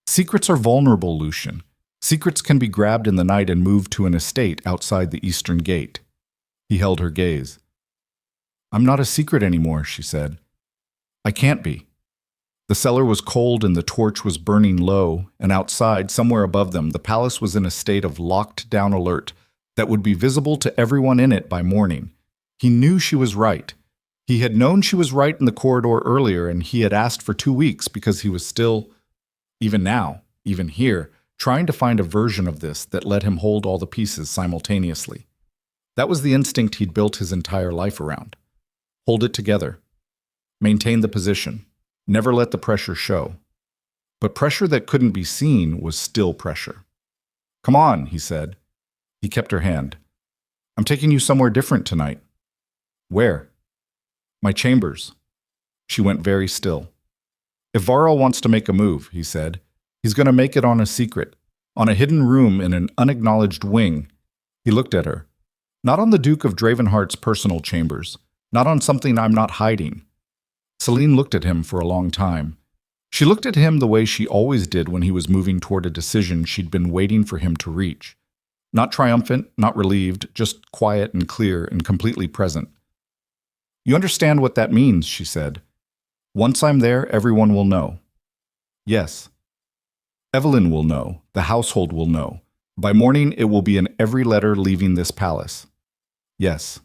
Secrets are vulnerable, Lucien. Secrets can be grabbed in the night and moved to an estate outside the eastern gate. He held her gaze. I'm not a secret anymore, she said. I can't be. The cellar was cold and the torch was burning low, and outside, somewhere above them, the palace was in a state of locked-down alert that would be visible to everyone in it by morning. He knew she was right. He had known she was right in the corridor earlier, and he had asked for 2 weeks because he was still, even now, even here, trying to find a version of this that let him hold all the pieces simultaneously. That was the instinct he'd built his entire life around. Hold it together. Maintain the position. Never let the pressure show. But pressure that couldn't be seen was still pressure. Come on, he said. He kept her hand. I'm taking you somewhere different tonight. Where? My chambers. She went very still. If Varl wants to make a move, he said, he's going to make it on a secret, on a hidden room in an unacknowledged wing. He looked at her. Not on the Duke of Dravenhart's personal chambers. Not on something I'm not hiding. Celine looked at him for a long time. She looked at him the way she always did when he was moving toward a decision she'd been waiting for him to reach. Not triumphant, not relieved, just quiet and clear and completely present. You understand what that means, she said. Once I'm there, everyone will know. Yes. Evelyn will know. The household will know. By morning, it will be in every letter leaving this palace. Yes.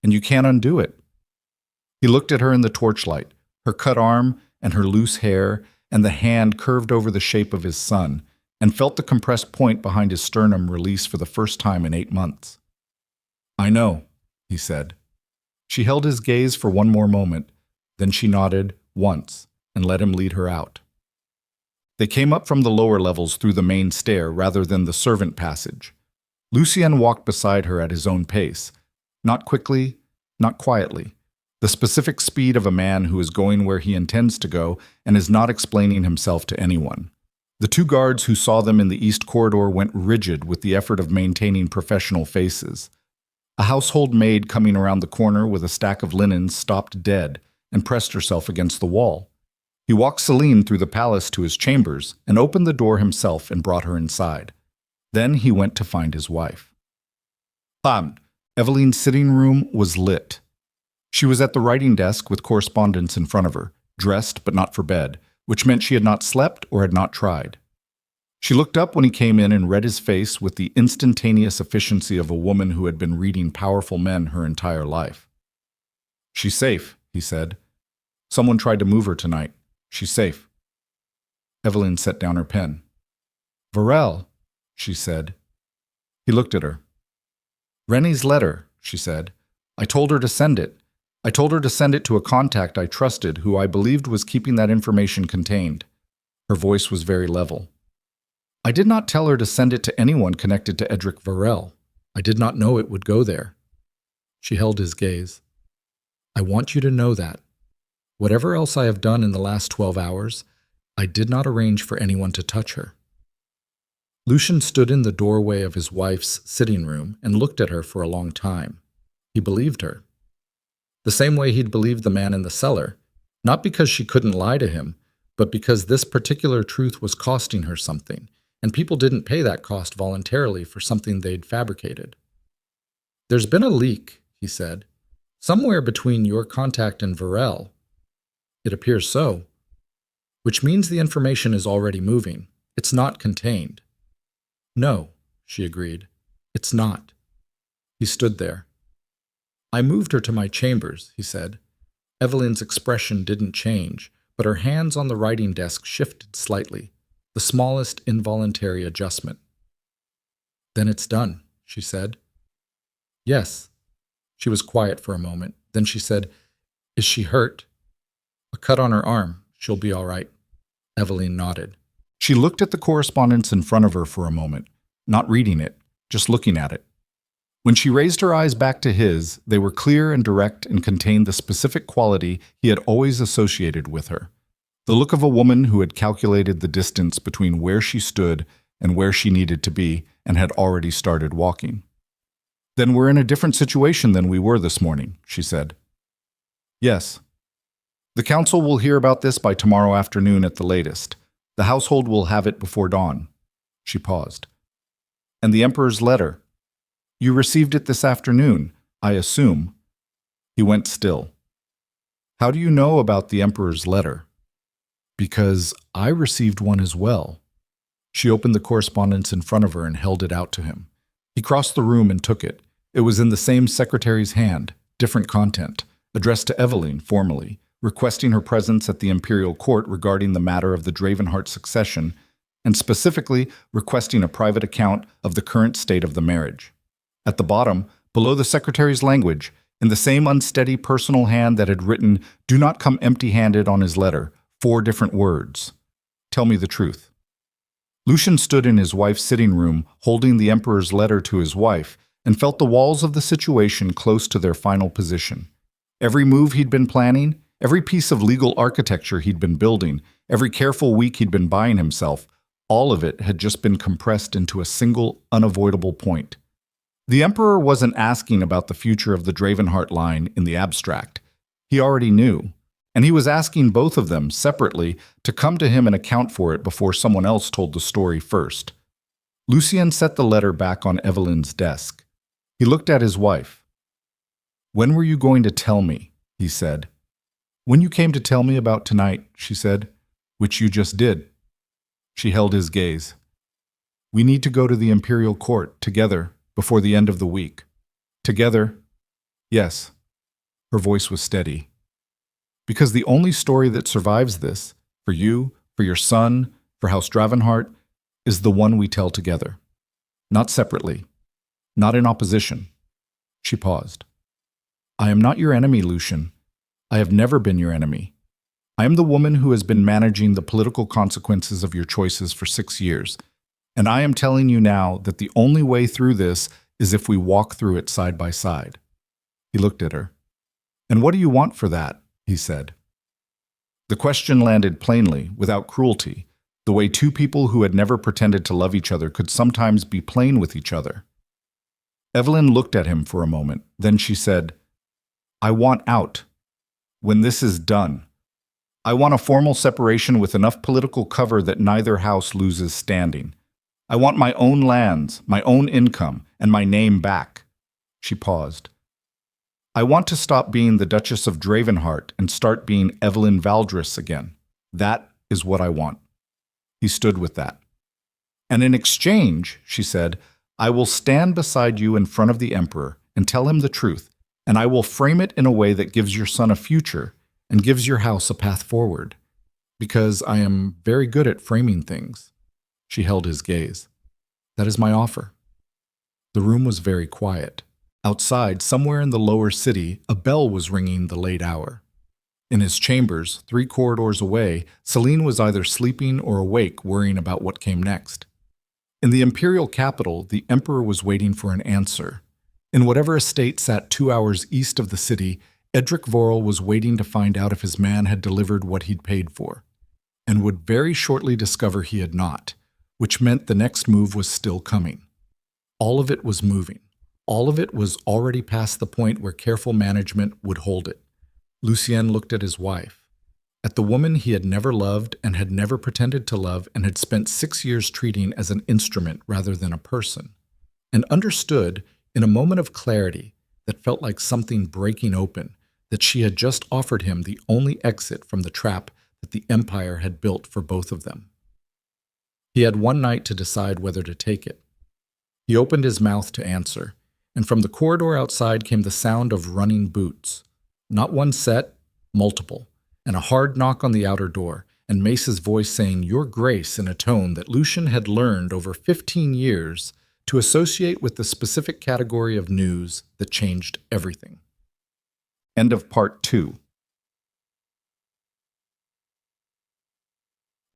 And you can't undo it. He looked at her in the torchlight, her cut arm and her loose hair, and the hand curved over the shape of his son, and felt the compressed point behind his sternum release for the first time in 8 months. I know, he said. She held his gaze for one more moment, then she nodded once and let him lead her out. They came up from the lower levels through the main stair rather than the servant passage. Lucien walked beside her at his own pace, not quickly, not quietly. The specific speed of a man who is going where he intends to go and is not explaining himself to anyone. The 2 guards who saw them in the east corridor went rigid with the effort of maintaining professional faces. A household maid coming around the corner with a stack of linens stopped dead and pressed herself against the wall. He walked Celine through the palace to his chambers and opened the door himself and brought her inside. Then he went to find his wife. Evelyn's sitting room was lit. She was at the writing desk with correspondence in front of her, dressed but not for bed, which meant she had not slept or had not tried. She looked up when he came in and read his face with the instantaneous efficiency of a woman who had been reading powerful men her entire life. She's safe, he said. Someone tried to move her tonight. She's safe. Evelyn set down her pen. Verrill, she said. He looked at her. Rennie's letter, she said. I told her to send it. I told her to send it to a contact I trusted who I believed was keeping that information contained. Her voice was very level. I did not tell her to send it to anyone connected to Edric Varel. I did not know it would go there. She held his gaze. I want you to know that. Whatever else I have done in the last 12 hours, I did not arrange for anyone to touch her. Lucien stood in the doorway of his wife's sitting room and looked at her for a long time. He believed her. The same way he'd believed the man in the cellar, not because she couldn't lie to him, but because this particular truth was costing her something, and people didn't pay that cost voluntarily for something they'd fabricated. There's been a leak, he said, somewhere between your contact and Varel. It appears so, which means the information is already moving. It's not contained. No, she agreed. It's not. He stood there. I moved her to my chambers, he said. Evelyn's expression didn't change, but her hands on the writing desk shifted slightly, the smallest involuntary adjustment. Then it's done, she said. Yes. She was quiet for a moment. Then she said, Is she hurt? A cut on her arm. She'll be all right. Evelyn nodded. She looked at the correspondence in front of her for a moment, not reading it, just looking at it. When she raised her eyes back to his, they were clear and direct and contained the specific quality he had always associated with her. The look of a woman who had calculated the distance between where she stood and where she needed to be and had already started walking. Then we're in a different situation than we were this morning, she said. Yes. The council will hear about this by tomorrow afternoon at the latest. The household will have it before dawn. She paused. And the Emperor's letter. You received it this afternoon, I assume. He went still. How do you know about the Emperor's letter? Because I received one as well. She opened the correspondence in front of her and held it out to him. He crossed the room and took it. It was in the same secretary's hand, different content, addressed to Evelyn formally, requesting her presence at the imperial court regarding the matter of the Dravenhart succession, and specifically requesting a private account of the current state of the marriage. At the bottom, below the secretary's language, in the same unsteady personal hand that had written, "Do not come empty-handed" on his letter, 4 different words. Tell me the truth. Lucien stood in his wife's sitting room, holding the Emperor's letter to his wife, and felt the walls of the situation close to their final position. Every move he'd been planning, every piece of legal architecture he'd been building, every careful week he'd been buying himself, all of it had just been compressed into a single, unavoidable point. The Emperor wasn't asking about the future of the Dravenhart line in the abstract. He already knew, and he was asking both of them separately to come to him and account for it before someone else told the story first. Lucien set the letter back on Evelyn's desk. He looked at his wife. When were you going to tell me? He said. When you came to tell me about tonight, she said, which you just did. She held his gaze. We need to go to the imperial court together before the end of the week. Together? Yes. Her voice was steady. Because the only story that survives this, for you, for your son, for House Dravenhart, is the one we tell together. Not separately. Not in opposition. She paused. I am not your enemy, Lucien. I have never been your enemy. I am the woman who has been managing the political consequences of your choices for 6 years, and I am telling you now that the only way through this is if we walk through it side by side. He looked at her. And what do you want for that? He said. The question landed plainly, without cruelty, the way 2 people who had never pretended to love each other could sometimes be plain with each other. Evelyn looked at him for a moment, then she said, I want out. When this is done. I want a formal separation with enough political cover that neither house loses standing. I want my own lands, my own income, and my name back. She paused. I want to stop being the Duchess of Dravenhart and start being Evelyn Valdris again. That is what I want. He stood with that. And in exchange, she said, I will stand beside you in front of the Emperor and tell him the truth, and I will frame it in a way that gives your son a future and gives your house a path forward. Because I am very good at framing things. She held his gaze. That is my offer. The room was very quiet. Outside, somewhere in the lower city, a bell was ringing the late hour. In his chambers, 3 corridors away, Celine was either sleeping or awake, worrying about what came next. In the imperial capital, the emperor was waiting for an answer. In whatever estate sat 2 hours east of the city, Edric Vorel was waiting to find out if his man had delivered what he'd paid for, and would very shortly discover he had not, which meant the next move was still coming. All of it was moving. All of it was already past the point where careful management would hold it. Lucien looked at his wife, at the woman he had never loved and had never pretended to love and had spent 6 years treating as an instrument rather than a person, and understood, in a moment of clarity that felt like something breaking open, that she had just offered him the only exit from the trap that the Empire had built for both of them. He had one night to decide whether to take it. He opened his mouth to answer, and from the corridor outside came the sound of running boots. Not one set, multiple, and a hard knock on the outer door, and Mace's voice saying, "Your Grace," in a tone that Lucien had learned over 15 years to associate with the specific category of news that changed everything. End of Part 2.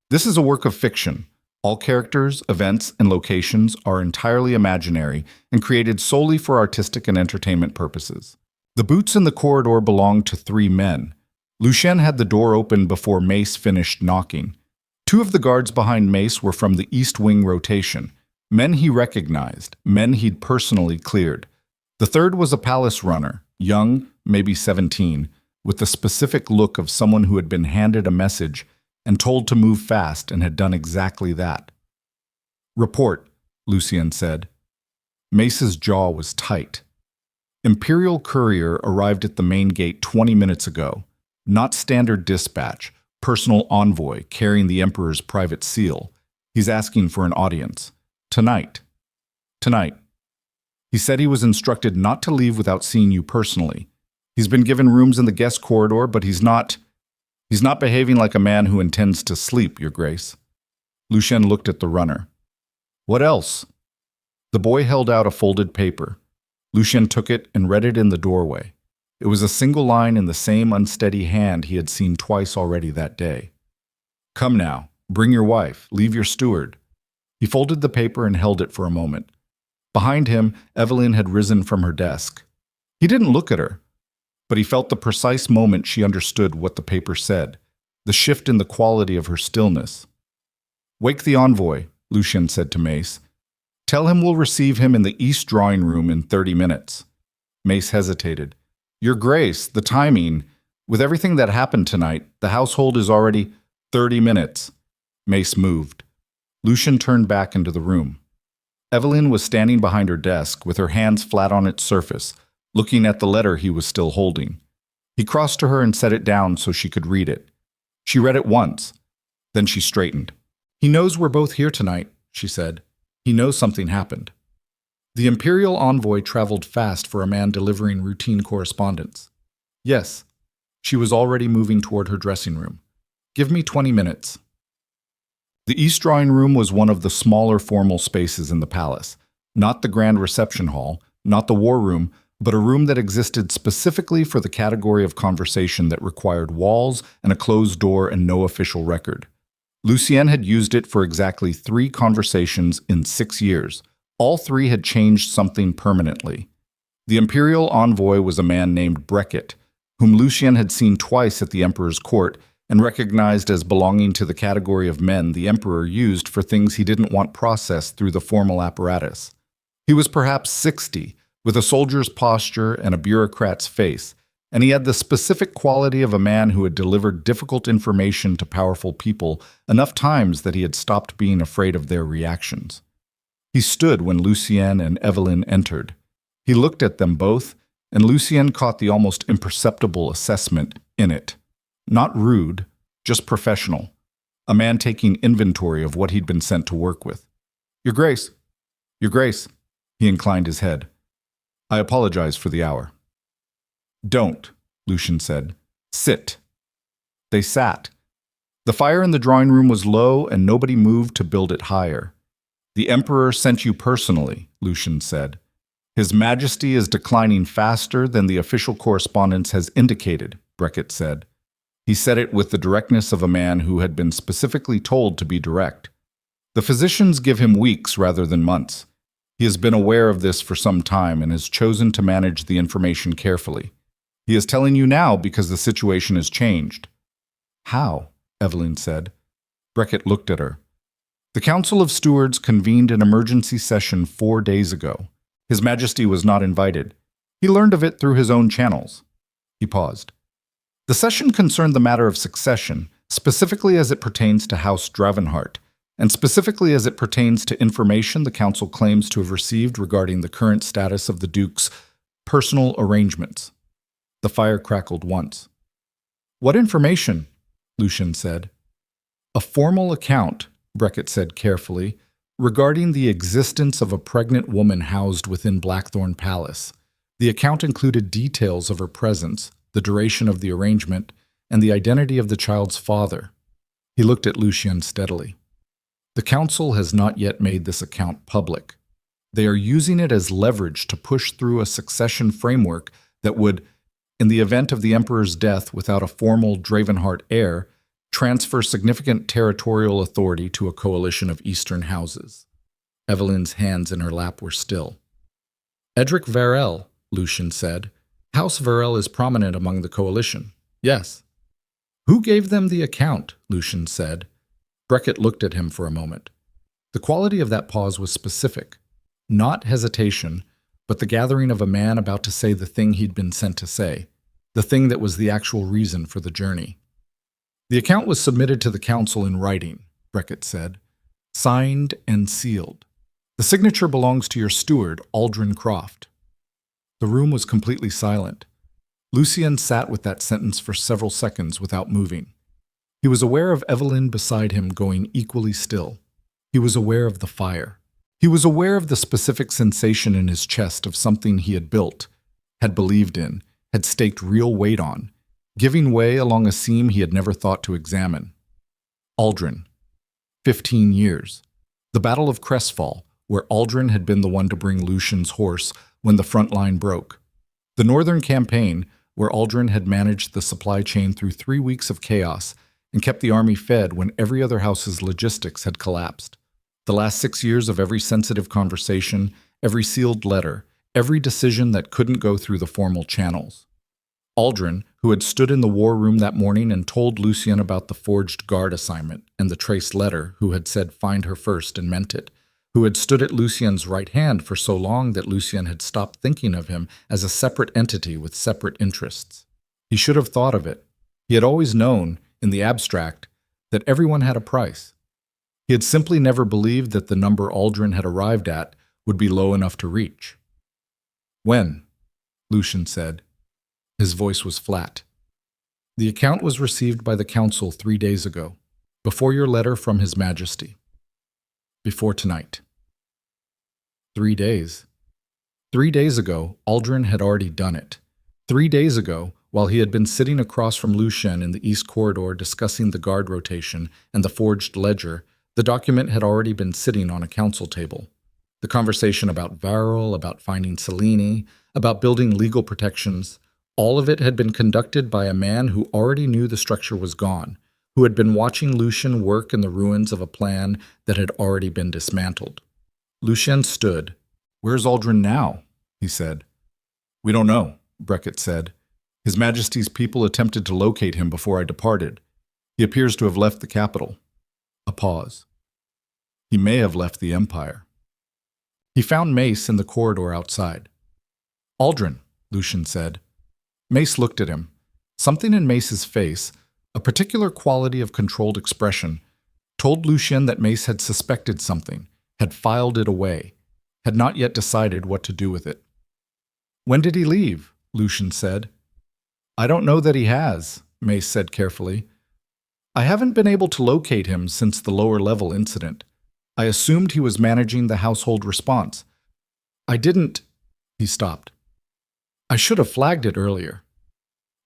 This is a work of fiction. All characters, events, and locations are entirely imaginary and created solely for artistic and entertainment purposes. The boots in the corridor belonged to 3 men. Lucien had the door open before Mace finished knocking. 2 of the guards behind Mace were from the East Wing rotation, men he recognized, men he'd personally cleared. The third was a palace runner, young, maybe 17, with the specific look of someone who had been handed a message and told to move fast and had done exactly that. "Report," Lucien said. Mace's jaw was tight. Imperial courier arrived at the main gate 20 minutes ago. Not standard dispatch, personal envoy carrying the Emperor's private seal. He's asking for an audience. Tonight. Tonight. He said he was instructed not to leave without seeing you personally. He's been given rooms in the guest corridor, but he's not behaving like a man who intends to sleep, Your Grace. Lucien looked at the runner. What else? The boy held out a folded paper. Lucien took it and read it in the doorway. It was a single line in the same unsteady hand he had seen twice already that day. Come now, bring your wife, leave your steward. He folded the paper and held it for a moment. Behind him, Evelyn had risen from her desk. He didn't look at her, but he felt the precise moment she understood what the paper said, the shift in the quality of her stillness. Wake the envoy, Lucien said to Mace. Tell him we'll receive him in the East drawing room in 30 minutes. Mace hesitated. Your Grace, the timing. With everything that happened tonight, the household is already 30 minutes. Mace moved. Lucien turned back into the room. Evelyn was standing behind her desk with her hands flat on its surface, looking at the letter he was still holding. He crossed to her and set it down so she could read it. She read it once. Then she straightened. He knows we're both here tonight, she said. He knows something happened. The Imperial envoy traveled fast for a man delivering routine correspondence. Yes, she was already moving toward her dressing room. Give me 20 minutes. The East drawing room was one of the smaller formal spaces in the palace, not the grand reception hall, not the war room, but a room that existed specifically for the category of conversation that required walls and a closed door and no official record. Lucien had used it for exactly 3 conversations in 6 years. All 3 had changed something permanently. The Imperial envoy was a man named Beckett, whom Lucien had seen twice at the Emperor's court and recognized as belonging to the category of men the Emperor used for things he didn't want processed through the formal apparatus. He was perhaps 60, with a soldier's posture and a bureaucrat's face, and he had the specific quality of a man who had delivered difficult information to powerful people enough times that he had stopped being afraid of their reactions. He stood when Lucien and Evelyn entered. He looked at them both, and Lucien caught the almost imperceptible assessment in it. Not rude, just professional. A man taking inventory of what he'd been sent to work with. Your Grace, he inclined his head. I apologize for the hour. Don't, Lucien said. Sit. They sat. The fire in the drawing room was low and nobody moved to build it higher. The Emperor sent you personally, Lucien said. His Majesty is declining faster than the official correspondence has indicated, Beckett said. He said it with the directness of a man who had been specifically told to be direct. The physicians give him weeks rather than months. He has been aware of this for some time and has chosen to manage the information carefully. He is telling you now because the situation has changed. How? Evelyn said. Beckett looked at her. The Council of Stewards convened an emergency session 4 days ago. His Majesty was not invited. He learned of it through his own channels. He paused. The session concerned the matter of succession, specifically as it pertains to House Dravenhart, and specifically as it pertains to information the Council claims to have received regarding the current status of the Duke's personal arrangements. The fire crackled once. What information? Lucien said. A formal account, Beckett said carefully, regarding the existence of a pregnant woman housed within Blackthorn Palace. The account included details of her presence, the duration of the arrangement, and the identity of the child's father. He looked at Lucien steadily. The Council has not yet made this account public. They are using it as leverage to push through a succession framework that would, in the event of the Emperor's death without a formal Dravenhart heir, transfer significant territorial authority to a coalition of Eastern houses. Evelyn's hands in her lap were still. Edric Varel, Lucien said. House Varel is prominent among the coalition. Yes. Who gave them the account? Lucien said. Beckett looked at him for a moment. The quality of that pause was specific. Not hesitation, but the gathering of a man about to say the thing he'd been sent to say, the thing that was the actual reason for the journey. The account was submitted to the Council in writing, Beckett said, signed and sealed. The signature belongs to your steward, Aldrin Croft. The room was completely silent. Lucien sat with that sentence for several seconds without moving. He was aware of Evelyn beside him going equally still. He was aware of the fire. He was aware of the specific sensation in his chest of something he had built, had believed in, had staked real weight on, giving way along a seam he had never thought to examine. Aldrin. 15 years. The Battle of Crestfall, where Aldrin had been the one to bring Lucien's horse when the front line broke. The Northern Campaign, where Aldrin had managed the supply chain through 3 weeks of chaos and kept the army fed when every other house's logistics had collapsed. The last 6 years of every sensitive conversation, every sealed letter, every decision that couldn't go through the formal channels. Aldrin, who had stood in the war room that morning and told Lucien about the forged guard assignment and the traced letter, who had said find her first and meant it, who had stood at Lucien's right hand for so long that Lucien had stopped thinking of him as a separate entity with separate interests. He should have thought of it. He had always known, in the abstract, that everyone had a price. He had simply never believed that the number Aldrin had arrived at would be low enough to reach. When? Lucien said. His voice was flat. The account was received by the Council 3 days ago, before your letter from His Majesty. Before tonight. 3 days. 3 days ago, Aldrin had already done it. 3 days ago, while he had been sitting across from Lucien in the East Corridor discussing the guard rotation and the forged ledger, the document had already been sitting on a council table. The conversation about Varel, about finding Cellini, about building legal protections, all of it had been conducted by a man who already knew the structure was gone, who had been watching Lucien work in the ruins of a plan that had already been dismantled. Lucien stood. Where's Aldrin now? He said. We don't know, Beckett said. His Majesty's people attempted to locate him before I departed. He appears to have left the capital. A pause. He may have left the Empire. He found Mace in the corridor outside. Aldrin, Lucien said. Mace looked at him. Something in Mace's face, a particular quality of controlled expression, told Lucien that Mace had suspected something, had filed it away, had not yet decided what to do with it. When did he leave? Lucien said. I don't know that he has, Mace said carefully. I haven't been able to locate him since the lower-level incident. I assumed he was managing the household response. I didn't... He stopped. I should have flagged it earlier.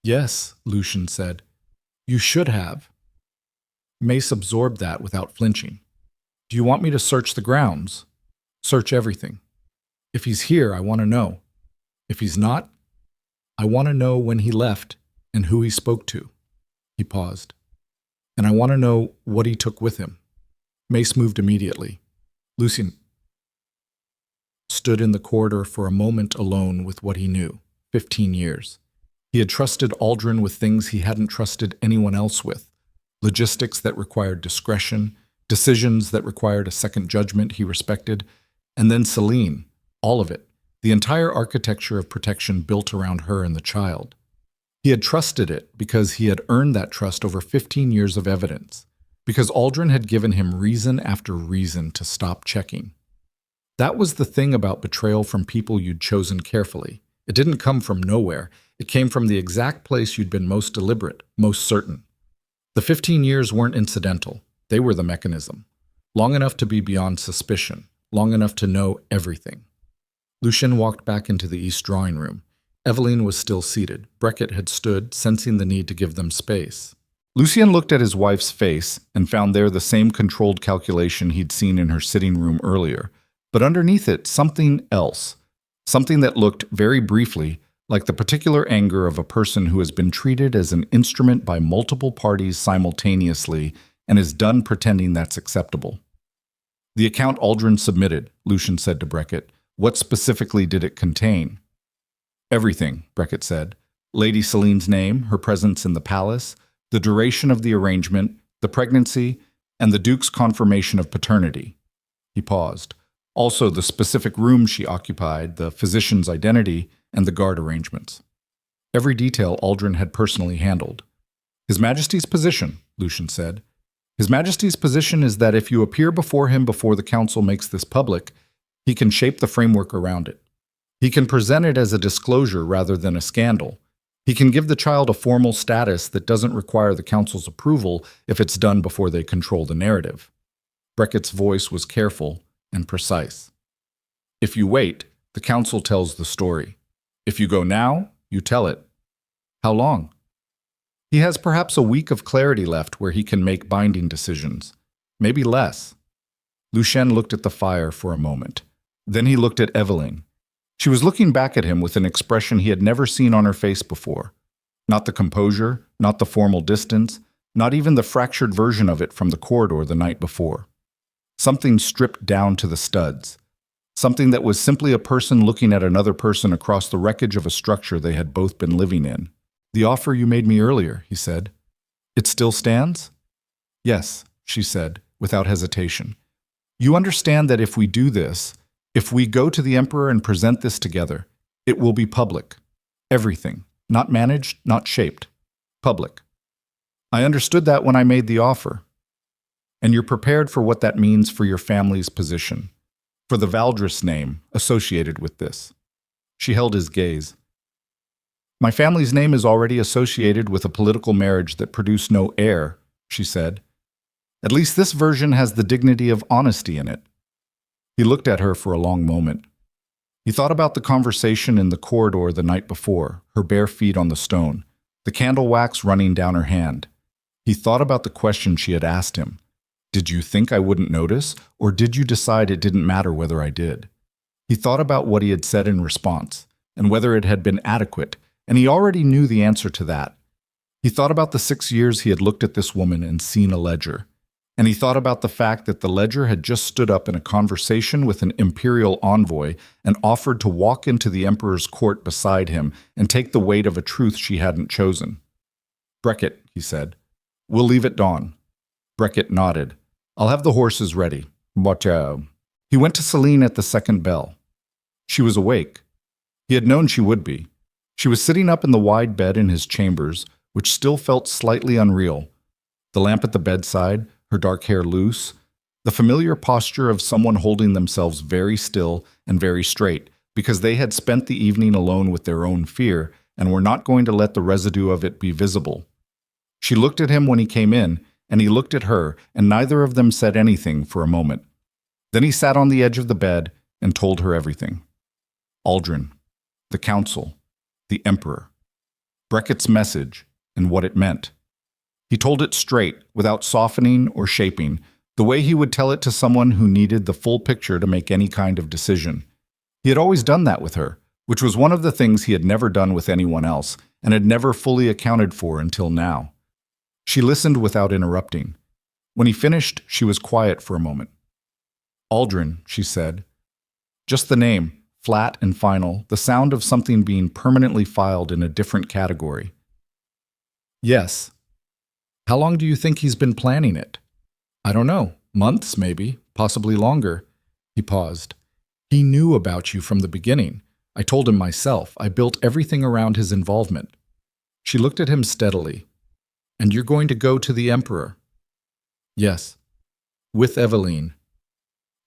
Yes, Lucien said. You should have. Mace absorbed that without flinching. Do you want me to search the grounds? Search everything. If he's here, I want to know. If he's not, I want to know when he left and who he spoke to. He paused. And I want to know what he took with him. Mace moved immediately. Lucien stood in the corridor for a moment alone with what he knew, 15 years. He had trusted Aldrin with things he hadn't trusted anyone else with, logistics that required discretion, decisions that required a second judgment he respected, and then Celine, all of it, the entire architecture of protection built around her and the child. He had trusted it because he had earned that trust over 15 years of evidence, because Aldrin had given him reason after reason to stop checking. That was the thing about betrayal from people you'd chosen carefully. It didn't come from nowhere. It came from the exact place you'd been most deliberate, most certain. The 15 years weren't incidental. They were the mechanism. Long enough to be beyond suspicion. Long enough to know everything. Lucien walked back into the east drawing room. Eveline was still seated. Beckett had stood, sensing the need to give them space. Lucien looked at his wife's face and found there the same controlled calculation he'd seen in her sitting room earlier, but underneath it something else. Something that looked, very briefly, like the particular anger of a person who has been treated as an instrument by multiple parties simultaneously and is done pretending that's acceptable. The account Aldrin submitted, Lucien said to Beckett. What specifically did it contain? Everything, Beckett said. Lady Celine's name, her presence in the palace, the duration of the arrangement, the pregnancy, and the Duke's confirmation of paternity. He paused. Also the specific room she occupied, the physician's identity, and the guard arrangements. Every detail Aldrin had personally handled. His Majesty's position, Lucien said. His Majesty's position is that if you appear before him before the Council makes this public, he can shape the framework around it. He can present it as a disclosure rather than a scandal. He can give the child a formal status that doesn't require the Council's approval if it's done before they control the narrative. Beckett's voice was careful and precise. If you wait, the Council tells the story. If you go now, you tell it. How long? He has perhaps a week of clarity left where he can make binding decisions. Maybe less. Lucien looked at the fire for a moment. Then he looked at Eveline. She was looking back at him with an expression he had never seen on her face before. Not the composure, not the formal distance, not even the fractured version of it from the corridor the night before. Something stripped down to the studs. Something that was simply a person looking at another person across the wreckage of a structure they had both been living in. The offer you made me earlier, he said. It still stands? Yes, she said, without hesitation. You understand that if we do this, if we go to the Emperor and present this together, it will be public. Everything. Not managed, not shaped. Public. I understood that when I made the offer. And you're prepared for what that means for your family's position, for the Valdris name associated with this. She held his gaze. My family's name is already associated with a political marriage that produced no heir, she said. At least this version has the dignity of honesty in it. He looked at her for a long moment. He thought about the conversation in the corridor the night before, her bare feet on the stone, the candle wax running down her hand. He thought about the question she had asked him. Did you think I wouldn't notice, or did you decide it didn't matter whether I did? He thought about what he had said in response, and whether it had been adequate, and he already knew the answer to that. He thought about the 6 years he had looked at this woman and seen a ledger. And he thought about the fact that the ledger had just stood up in a conversation with an imperial envoy and offered to walk into the Emperor's court beside him and take the weight of a truth she hadn't chosen. Beckett, he said, we'll leave at dawn. Beckett nodded. I'll have the horses ready. But, He went to Celine at the second bell. She was awake. He had known she would be. She was sitting up in the wide bed in his chambers, which still felt slightly unreal. The lamp at the bedside, her dark hair loose, the familiar posture of someone holding themselves very still and very straight because they had spent the evening alone with their own fear and were not going to let the residue of it be visible. She looked at him when he came in, and he looked at her, and neither of them said anything for a moment. Then he sat on the edge of the bed and told her everything. Aldrin, the Council, the Emperor, Beckett's message, and what it meant. He told it straight, without softening or shaping, the way he would tell it to someone who needed the full picture to make any kind of decision. He had always done that with her, which was one of the things he had never done with anyone else, and had never fully accounted for until now. She listened without interrupting. When he finished, she was quiet for a moment. Aldrin, she said. Just the name, flat and final, the sound of something being permanently filed in a different category. Yes. How long do you think he's been planning it? I don't know. Months, maybe. Possibly longer. He paused. He knew about you from the beginning. I told him myself. I built everything around his involvement. She looked at him steadily. And you're going to go to the Emperor? Yes. With Eveline?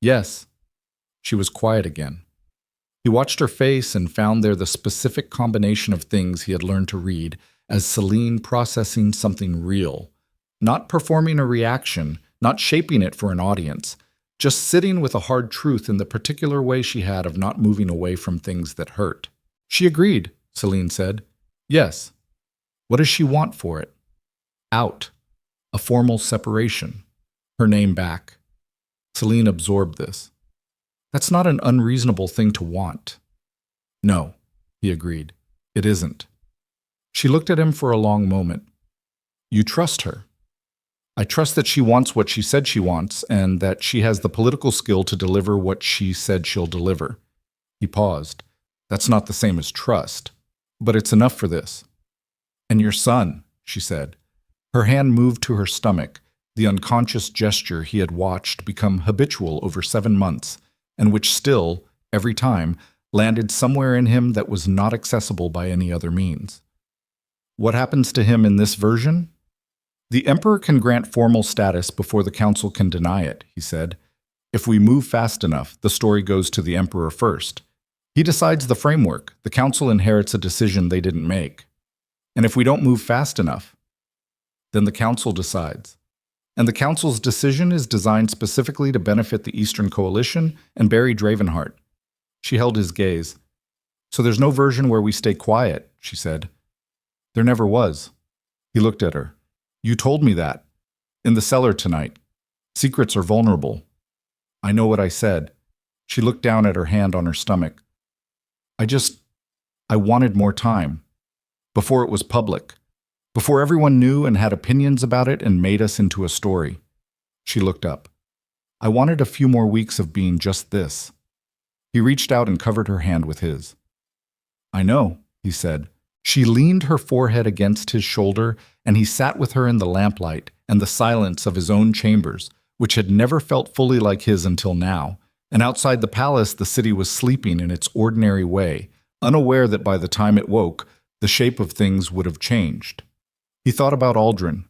Yes. She was quiet again. He watched her face and found there the specific combination of things he had learned to read as Celine processing something real, not performing a reaction, not shaping it for an audience, just sitting with a hard truth in the particular way she had of not moving away from things that hurt. She agreed, Celine said. Yes. What does she want for it? Out. A formal separation. Her name back. Celine absorbed this. That's not an unreasonable thing to want. No, he agreed. It isn't. She looked at him for a long moment. You trust her. I trust that she wants what she said she wants and that she has the political skill to deliver what she said she'll deliver. He paused. That's not the same as trust, but it's enough for this. And your son, she said. Her hand moved to her stomach, the unconscious gesture he had watched become habitual over 7 months, and which still, every time, landed somewhere in him that was not accessible by any other means. What happens to him in this version? The Emperor can grant formal status before the Council can deny it, he said. If we move fast enough, the story goes to the Emperor first. He decides the framework. The Council inherits a decision they didn't make. And if we don't move fast enough, then the Council decides. And the Council's decision is designed specifically to benefit the Eastern Coalition and Barry Dravenhart. She held his gaze. So there's no version where we stay quiet, she said. There never was. He looked at her. You told me that. In the cellar tonight. Secrets are vulnerable. I know what I said. She looked down at her hand on her stomach. I wanted more time. Before it was public. Before everyone knew and had opinions about it and made us into a story. She looked up. I wanted a few more weeks of being just this. He reached out and covered her hand with his. I know, he said. She leaned her forehead against his shoulder, and he sat with her in the lamplight and the silence of his own chambers, which had never felt fully like his until now. And outside the palace, the city was sleeping in its ordinary way, unaware that by the time it woke, the shape of things would have changed. He thought about Aldrin.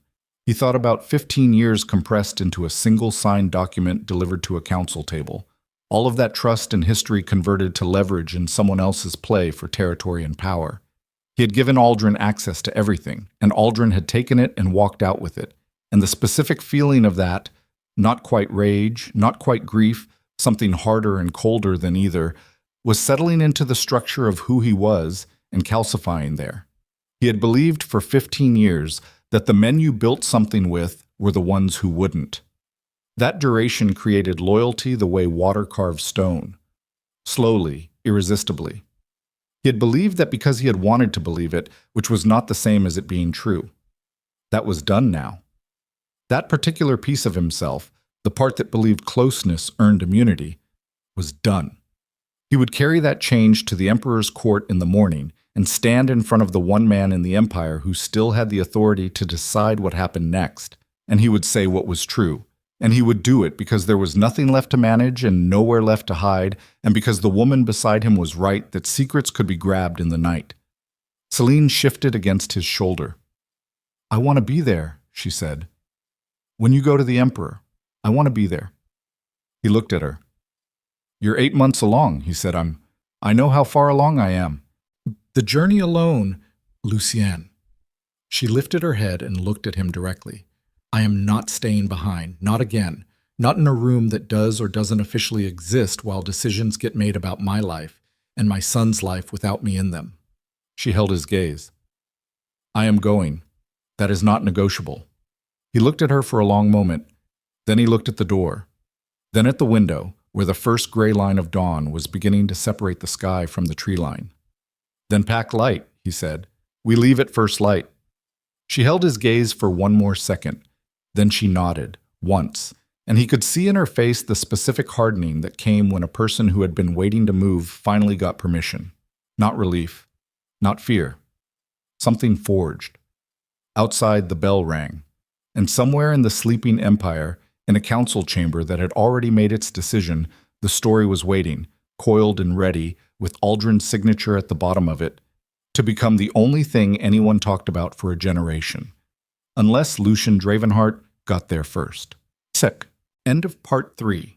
He thought about 15 years compressed into a single signed document delivered to a council table. All of that trust and history converted to leverage in someone else's play for territory and power. He had given Aldrin access to everything, and Aldrin had taken it and walked out with it. And the specific feeling of that, not quite rage, not quite grief, something harder and colder than either, was settling into the structure of who he was and calcifying there. He had believed for 15 years that the men you built something with were the ones who wouldn't. That duration created loyalty the way water carves stone. Slowly, irresistibly. He had believed that because he had wanted to believe it, which was not the same as it being true. That was done now. That particular piece of himself, the part that believed closeness earned immunity, was done. He would carry that change to the Emperor's court in the morning and stand in front of the one man in the Empire who still had the authority to decide what happened next, and he would say what was true. And he would do it because there was nothing left to manage and nowhere left to hide, and because the woman beside him was right that secrets could be grabbed in the night. Celine shifted against his shoulder. I want to be there, she said. When you go to the Emperor, I want to be there. He looked at her. You're 8 months along, he said. I know how far along I am. The journey alone, Lucien. She lifted her head and looked at him directly. I am not staying behind, not again, not in a room that does or doesn't officially exist while decisions get made about my life and my son's life without me in them. She held his gaze. I am going. That is not negotiable. He looked at her for a long moment. Then he looked at the door. Then at the window, where the first gray line of dawn was beginning to separate the sky from the tree line. Then pack light, he said. We leave at first light. She held his gaze for one more second. Then she nodded, once, and he could see in her face the specific hardening that came when a person who had been waiting to move finally got permission. Not relief, not fear. Something forged. Outside, the bell rang, and somewhere in the sleeping empire, in a council chamber that had already made its decision, the story was waiting, coiled and ready, with Aldrin's signature at the bottom of it, to become the only thing anyone talked about for a generation. Unless Lucien Dravenhart got there first. End of part 3.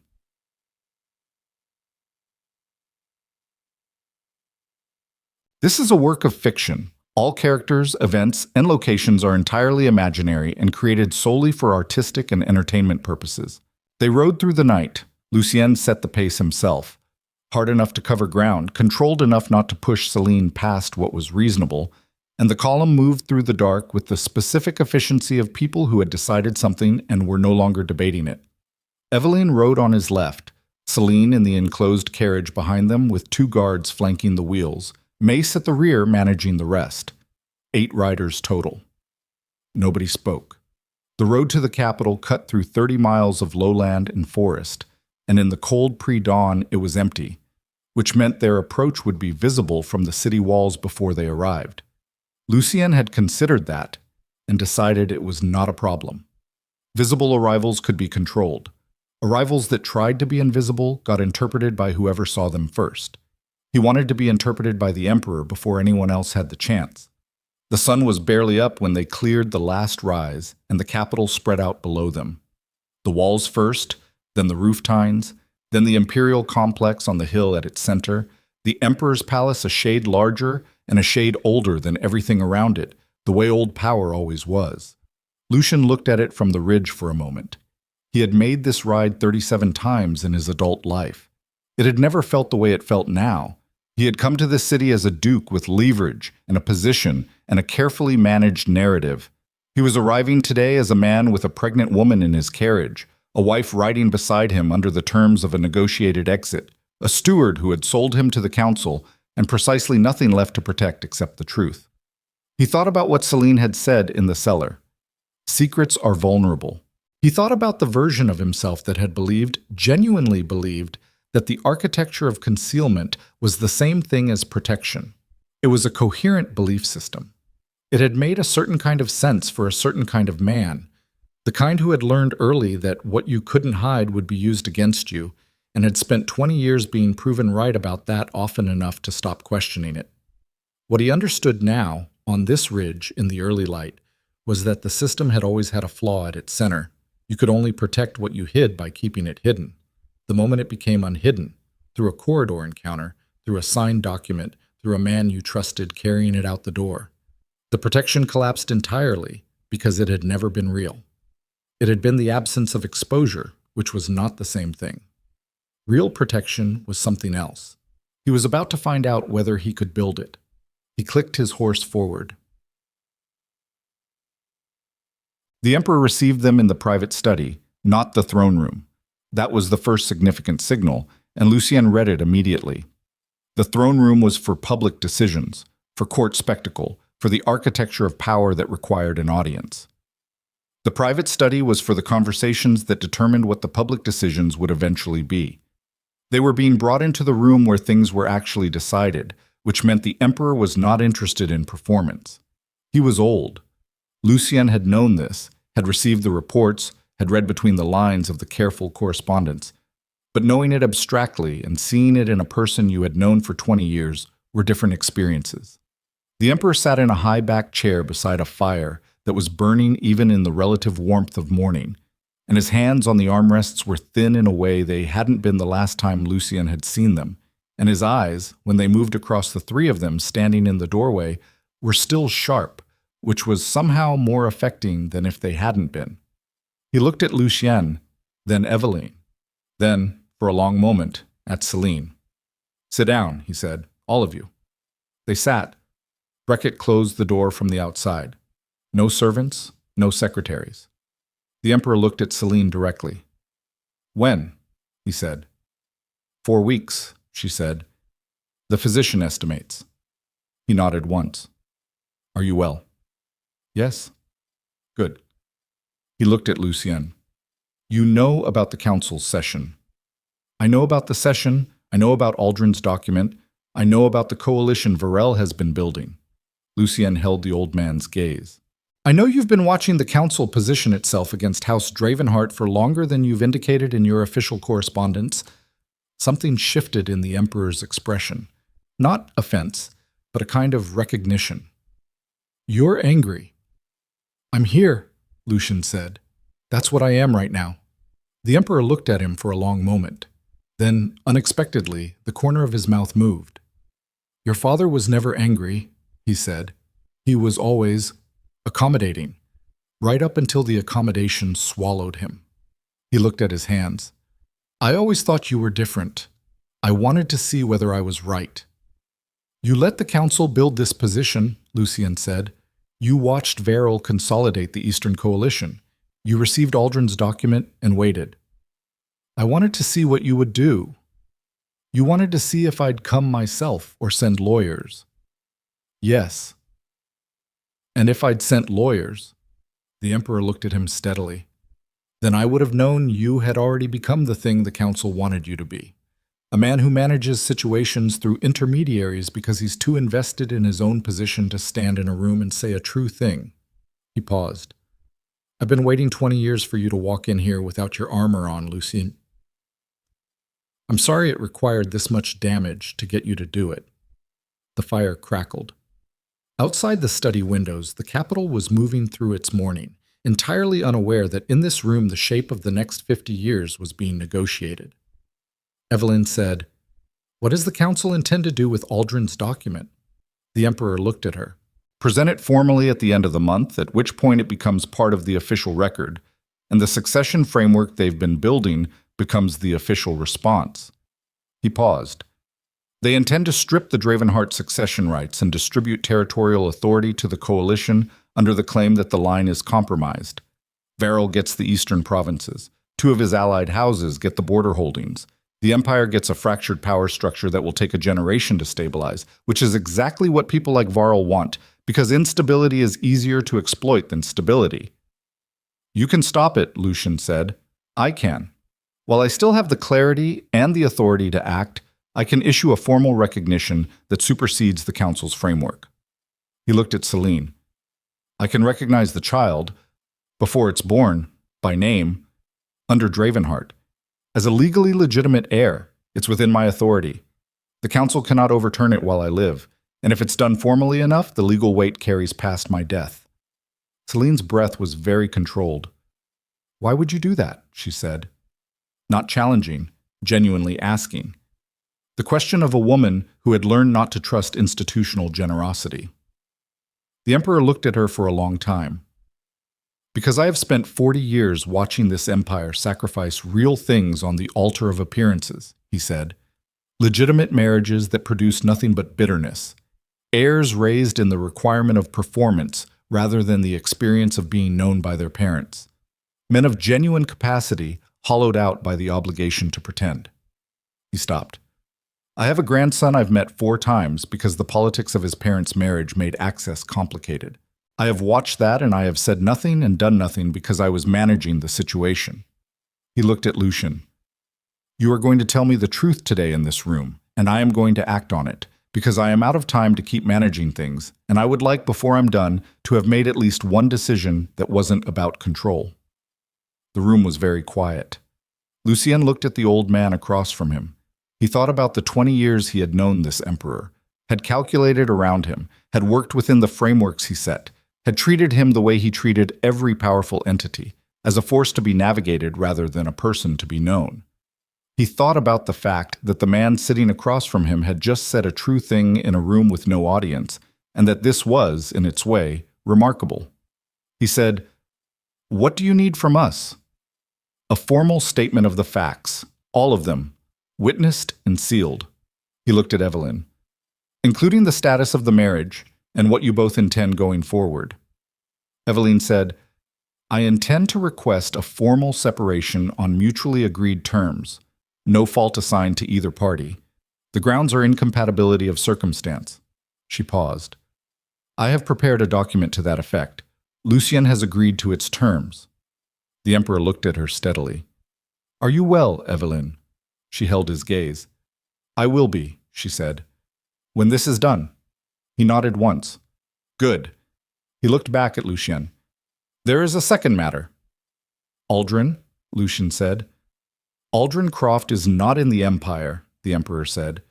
This is a work of fiction. All characters, events, and locations are entirely imaginary and created solely for artistic and entertainment purposes. They rode through the night. Lucien set the pace himself. Hard enough to cover ground, controlled enough not to push Celine past what was reasonable, and the column moved through the dark with the specific efficiency of people who had decided something and were no longer debating it. Eveline rode on his left, Celine in the enclosed carriage behind them with 2 guards flanking the wheels, Mace at the rear managing the rest. 8 riders total. Nobody spoke. The road to the capital cut through 30 miles of lowland and forest, and in the cold pre-dawn it was empty, which meant their approach would be visible from the city walls before they arrived. Lucien had considered that and decided it was not a problem. Visible arrivals could be controlled. Arrivals that tried to be invisible got interpreted by whoever saw them first. He wanted to be interpreted by the Emperor before anyone else had the chance. The sun was barely up when they cleared the last rise, and the capital spread out below them. The walls first, then the roof tines, then the imperial complex on the hill at its center, the Emperor's palace a shade larger and a shade older than everything around it, the way old power always was. Lucien looked at it from the ridge for a moment. He had made this ride 37 times in his adult life. It had never felt the way it felt now. He had come to this city as a duke with leverage and a position and a carefully managed narrative. He was arriving today as a man with a pregnant woman in his carriage, a wife riding beside him under the terms of a negotiated exit, a steward who had sold him to the council, and precisely nothing left to protect except the truth. He thought about what Celine had said in the cellar. Secrets are vulnerable. He thought about the version of himself that had believed, genuinely believed, that the architecture of concealment was the same thing as protection. It was a coherent belief system. It had made a certain kind of sense for a certain kind of man, the kind who had learned early that what you couldn't hide would be used against you, and had spent 20 years being proven right about that often enough to stop questioning it. What he understood now, on this ridge in the early light, was that the system had always had a flaw at its center. You could only protect what you hid by keeping it hidden. The moment it became unhidden, through a corridor encounter, through a signed document, through a man you trusted carrying it out the door, the protection collapsed entirely because it had never been real. It had been the absence of exposure, which was not the same thing. Real protection was something else. He was about to find out whether he could build it. He clicked his horse forward. The Emperor received them in the private study, not the throne room. That was the first significant signal, and Lucien read it immediately. The throne room was for public decisions, for court spectacle, for the architecture of power that required an audience. The private study was for the conversations that determined what the public decisions would eventually be. They were being brought into the room where things were actually decided, which meant the Emperor was not interested in performance. He was old. Lucien had known this, had received the reports, had read between the lines of the careful correspondence. But knowing it abstractly and seeing it in a person you had known for 20 years were different experiences. The Emperor sat in a high-backed chair beside a fire that was burning even in the relative warmth of morning, and his hands on the armrests were thin in a way they hadn't been the last time Lucien had seen them, and his eyes, when they moved across the 3 of them standing in the doorway, were still sharp, which was somehow more affecting than if they hadn't been. He looked at Lucien, then Eveline, then, for a long moment, at Celine. "Sit down," he said, "all of you." They sat. Beckett closed the door from the outside. No servants, no secretaries. The Emperor looked at Celine directly. "When?" he said. 4 weeks, she said. "The physician estimates." He nodded once. "Are you well?" "Yes." "Good." He looked at Lucien. You know about the council's session. I know about the session, I know about Aldrin's document, I know about the coalition Varel has been building. Lucien held the old man's gaze. I know you've been watching the council position itself against House Dravenhart for longer than you've indicated in your official correspondence. Something shifted in the Emperor's expression. Not offense, but a kind of recognition. You're angry. I'm here, Lucien said. That's what I am right now. The Emperor looked at him for a long moment. Then, unexpectedly, the corner of his mouth moved. Your father was never angry, he said. He was always accommodating, right up until the accommodation swallowed him. He looked at his hands. I always thought you were different. I wanted to see whether I was right. You let the council build this position, Lucien said. You watched Varel consolidate the Eastern Coalition. You received Aldrin's document and waited. I wanted to see what you would do. You wanted to see if I'd come myself or send lawyers. Yes. And if I'd sent lawyers, the Emperor looked at him steadily, then I would have known you had already become the thing the council wanted you to be. A man who manages situations through intermediaries because he's too invested in his own position to stand in a room and say a true thing. He paused. I've been waiting 20 years for you to walk in here without your armor on, Lucien. I'm sorry it required this much damage to get you to do it. The fire crackled. Outside the study windows, the capital was moving through its morning, entirely unaware that in this room the shape of the next 50 years was being negotiated. Evelyn said, What does the council intend to do with Aldrin's document? The Emperor looked at her. Present it formally at the end of the month, at which point it becomes part of the official record, and the succession framework they've been building becomes the official response. He paused. They intend to strip the Dravenhart succession rights and distribute territorial authority to the coalition under the claim that the line is compromised. Varel gets the eastern provinces. 2 of his allied houses get the border holdings. The Empire gets a fractured power structure that will take a generation to stabilize, which is exactly what people like Varel want, because instability is easier to exploit than stability. You can stop it, Lucien said. I can. While I still have the clarity and the authority to act, I can issue a formal recognition that supersedes the Council's framework. He looked at Celine. I can recognize the child, before it's born, by name, under Dravenhart. As a legally legitimate heir, it's within my authority. The Council cannot overturn it while I live, and if it's done formally enough, the legal weight carries past my death. Celine's breath was very controlled. Why would you do that? She said. Not challenging, genuinely asking. The question of a woman who had learned not to trust institutional generosity. The Emperor looked at her for a long time. Because I have spent 40 years watching this empire sacrifice real things on the altar of appearances, he said. Legitimate marriages that produce nothing but bitterness. Heirs raised in the requirement of performance rather than the experience of being known by their parents. Men of genuine capacity hollowed out by the obligation to pretend. He stopped. I have a grandson I've met 4 times because the politics of his parents' marriage made access complicated. I have watched that and I have said nothing and done nothing because I was managing the situation. He looked at Lucien. You are going to tell me the truth today in this room, and I am going to act on it, because I am out of time to keep managing things, and I would like, before I'm done, to have made at least one decision that wasn't about control. The room was very quiet. Lucien looked at the old man across from him. He thought about the 20 years he had known this emperor, had calculated around him, had worked within the frameworks he set, had treated him the way he treated every powerful entity, as a force to be navigated rather than a person to be known. He thought about the fact that the man sitting across from him had just said a true thing in a room with no audience, and that this was, in its way, remarkable. He said, What do you need from us? A formal statement of the facts, all of them, witnessed and sealed. He looked at Evelyn. Including the status of the marriage and what you both intend going forward. Evelyn said, I intend to request a formal separation on mutually agreed terms, no fault assigned to either party. The grounds are incompatibility of circumstance. She paused. I have prepared a document to that effect. Lucien has agreed to its terms. The Emperor looked at her steadily. "Are you well, Evelyn?" She held his gaze. "I will be," she said. "When this is done." He nodded once. "Good." He looked back at Lucien. "There is a second matter." "Aldrin," Lucien said. "Aldrin Croft is not in the Empire," the Emperor said.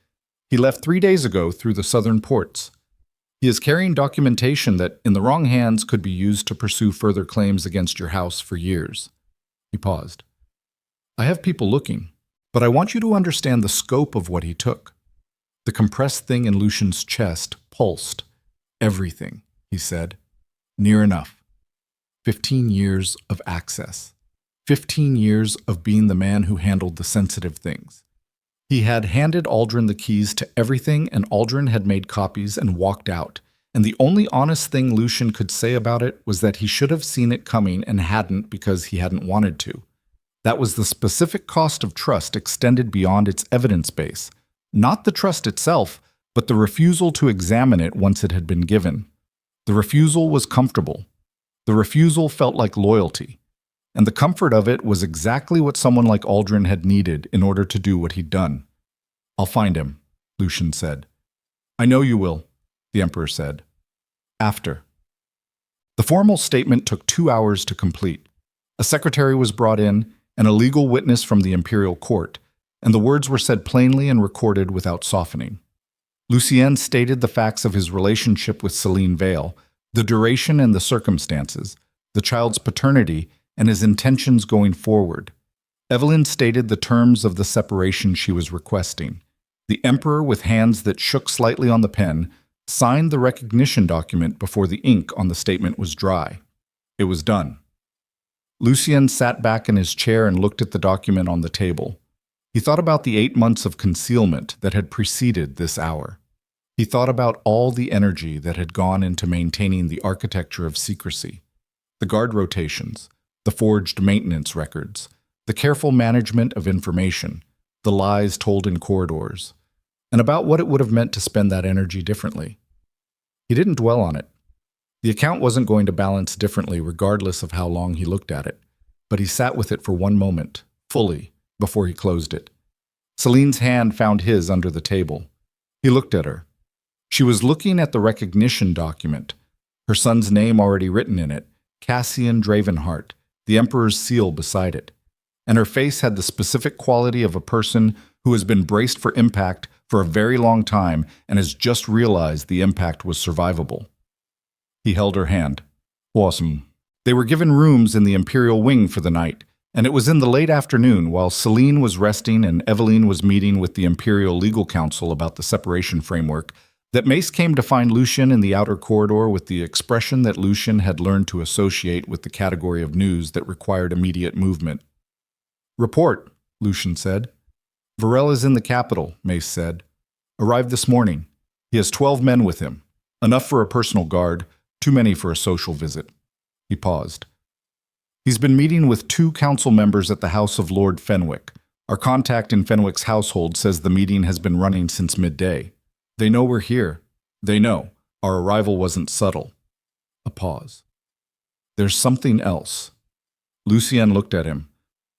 "He left 3 days ago through the southern ports. He is carrying documentation that, in the wrong hands, could be used to pursue further claims against your house for years." He paused. "I have people looking, but I want you to understand the scope of what he took." The compressed thing in Lucien's chest pulsed. "Everything," he said. "Near enough. 15 years of access. 15 years of being the man who handled the sensitive things. He had handed Aldrin the keys to everything, and Aldrin had made copies and walked out. And the only honest thing Lucien could say about it was that he should have seen it coming and hadn't because he hadn't wanted to. That was the specific cost of trust extended beyond its evidence base. Not the trust itself, but the refusal to examine it once it had been given. The refusal was comfortable. The refusal felt like loyalty. And the comfort of it was exactly what someone like Aldrin had needed in order to do what he'd done. "I'll find him," Lucien said. "I know you will," the Emperor said. "After." The formal statement took 2 hours to complete. A secretary was brought in, and a legal witness from the imperial court, and the words were said plainly and recorded without softening. Lucien stated the facts of his relationship with Celine Vale, the duration and the circumstances, the child's paternity, and his intentions going forward. Evelyn stated the terms of the separation she was requesting. The Emperor, with hands that shook slightly on the pen, signed the recognition document before the ink on the statement was dry. It was done. Lucien sat back in his chair and looked at the document on the table. He thought about the 8 months of concealment that had preceded this hour. He thought about all the energy that had gone into maintaining the architecture of secrecy, the guard rotations, the forged maintenance records, the careful management of information, the lies told in corridors, and about what it would have meant to spend that energy differently. He didn't dwell on it. The account wasn't going to balance differently regardless of how long he looked at it, but he sat with it for 1 moment, fully, before he closed it. Celine's hand found his under the table. He looked at her. She was looking at the recognition document, her son's name already written in it, Lucien Dravenhart, the Emperor's seal beside it. And her face had the specific quality of a person who has been braced for impact for a very long time and has just realized the impact was survivable. He held her hand. "Awesome." They were given rooms in the Imperial wing for the night, and it was in the late afternoon while Celine was resting and Evelyn was meeting with the Imperial Legal Council about the separation framework that Mace came to find Lucien in the outer corridor with the expression that Lucien had learned to associate with the category of news that required immediate movement. "Report," Lucien said. "Varel is in the capital," Mace said. "Arrived this morning. He has 12 men with him. Enough for a personal guard, too many for a social visit." He paused. "He's been meeting with 2 council members at the house of Lord Fenwick. Our contact in Fenwick's household says the meeting has been running since midday. They know we're here. They know. Our arrival wasn't subtle." A pause. "There's something else." Lucien looked at him.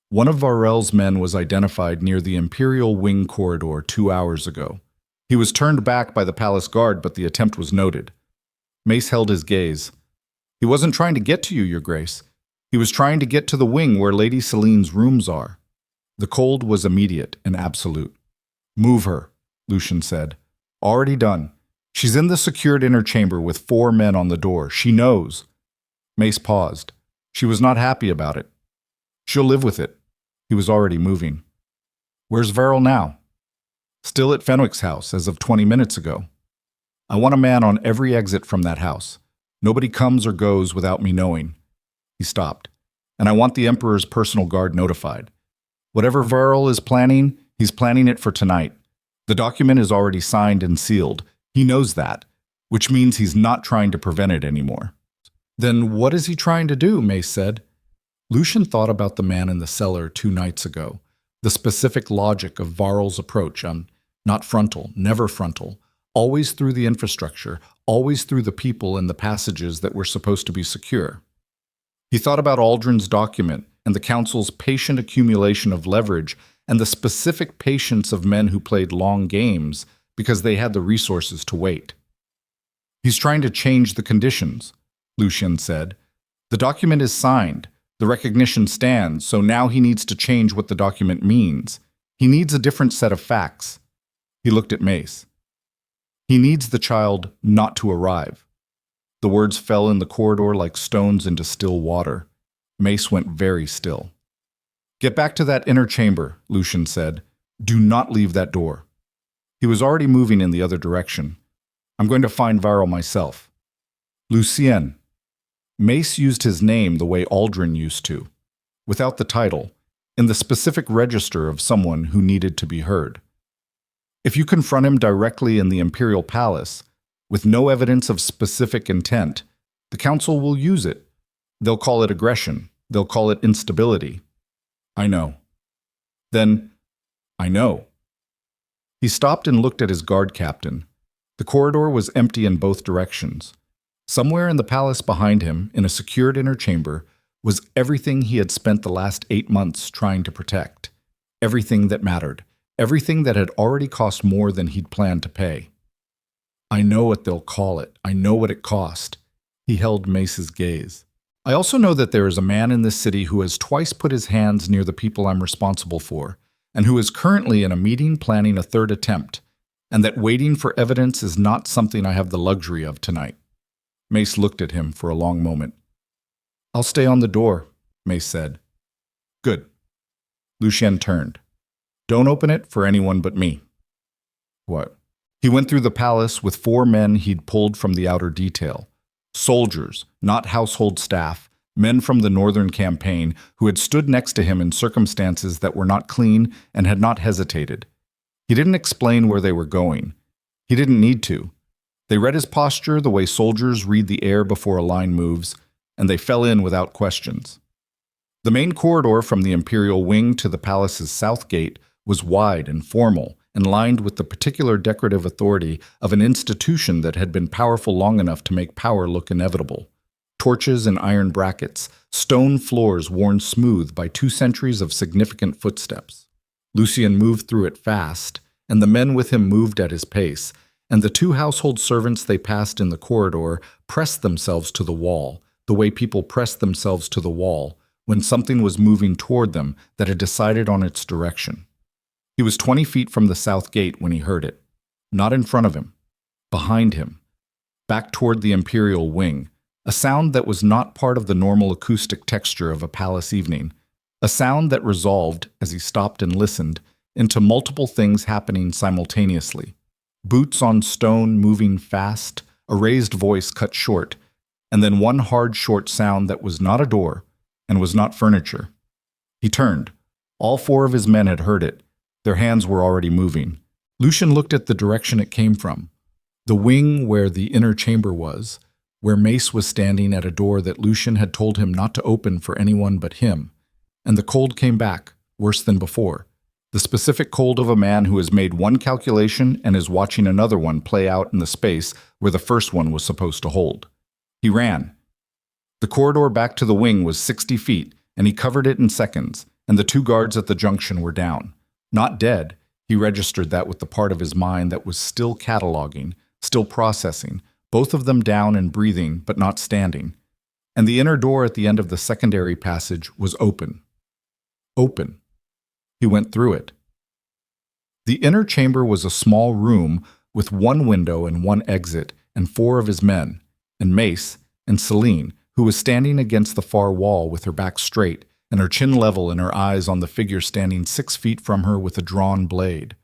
One of Varel's men was identified near the Imperial wing corridor 2 hours ago. He was turned back by the palace guard, but the attempt was noted. Mace held his gaze. "He wasn't trying to get to you, Your Grace. He was trying to get to the wing where Lady Celine's rooms are." The cold was immediate and absolute. "Move her," Lucien said. "Already done. She's in the secured inner chamber with 4 men on the door. She knows." Mace paused. She was not happy about it. "She'll live with it." He was already moving. "Where's Varel now?" "Still at Fenwick's house, as of 20 minutes ago." "I want a man on every exit from that house. Nobody comes or goes without me knowing." He stopped. "And I want the Emperor's personal guard notified. Whatever Varel is planning, he's planning it for tonight. The document is already signed and sealed. He knows that, which means he's not trying to prevent it anymore." "Then what is he trying to do?" Mace said. Lucien thought about the man in the cellar 2 nights ago, the specific logic of Varel's approach on not frontal, never frontal, always through the infrastructure, always through the people and the passages that were supposed to be secure. He thought about Aldrin's document and the council's patient accumulation of leverage and the specific patience of men who played long games because they had the resources to wait. "He's trying to change the conditions," Lucien said. "The document is signed. The recognition stands, so now he needs to change what the document means. He needs a different set of facts." He looked at Mace. "He needs the child not to arrive." The words fell in the corridor like stones into still water. Mace went very still. "Get back to that inner chamber," Lucien said. "Do not leave that door." He was already moving in the other direction. "I'm going to find Viral myself." "Lucien." Mace used his name the way Aldrin used to, without the title, in the specific register of someone who needed to be heard. If you confront him directly in the Imperial Palace, with no evidence of specific intent, the Council will use it. They'll call it aggression. They'll call it instability. "I know." "Then, I know." He stopped and looked at his guard captain. The corridor was empty in both directions. Somewhere in the palace behind him, in a secured inner chamber, was everything he had spent the last 8 months trying to protect. Everything that mattered. Everything that had already cost more than he'd planned to pay. "I know what they'll call it. I know what it cost." He held Mace's gaze. "I also know that there is a man in this city who has twice put his hands near the people I'm responsible for, and who is currently in a meeting planning a third attempt, and that waiting for evidence is not something I have the luxury of tonight." Mace looked at him for a long moment. "I'll stay on the door," Mace said. "Good." Lucien turned. "Don't open it for anyone but me." "What?" He went through the palace with 4 men he'd pulled from the outer detail. Soldiers, not household staff, men from the Northern Campaign who had stood next to him in circumstances that were not clean and had not hesitated. He didn't explain where they were going. He didn't need to. They read his posture the way soldiers read the air before a line moves, and they fell in without questions. The main corridor from the Imperial wing to the palace's south gate was wide and formal and lined with the particular decorative authority of an institution that had been powerful long enough to make power look inevitable. Torches and iron brackets, stone floors worn smooth by 2 centuries of significant footsteps. Lucien moved through it fast, and the men with him moved at his pace, and the 2 household servants they passed in the corridor pressed themselves to the wall, the way people pressed themselves to the wall when something was moving toward them that had decided on its direction. He was 20 feet from the south gate when he heard it. Not in front of him. Behind him. Back toward the Imperial wing. A sound that was not part of the normal acoustic texture of a palace evening. A sound that resolved, as he stopped and listened, into multiple things happening simultaneously. Boots on stone moving fast, a raised voice cut short, and then one hard, short sound that was not a door and was not furniture. He turned. All 4 of his men had heard it. Their hands were already moving. Lucien looked at the direction it came from. The wing where the inner chamber was, where Mace was standing at a door that Lucien had told him not to open for anyone but him. And the cold came back, worse than before. The specific cold of a man who has made one calculation and is watching another one play out in the space where the first one was supposed to hold. He ran. The corridor back to the wing was 60 feet, and he covered it in seconds, and the 2 guards at the junction were down. Not dead, he registered that with the part of his mind that was still cataloging, still processing, both of them down and breathing, but not standing. And the inner door at the end of the secondary passage was open. Open. He went through it. The inner chamber was a small room with 1 window and 1 exit, and 4 of his men, and Mace, and Celine, who was standing against the far wall with her back straight, and her chin level and her eyes on the figure standing 6 feet from her with a drawn blade.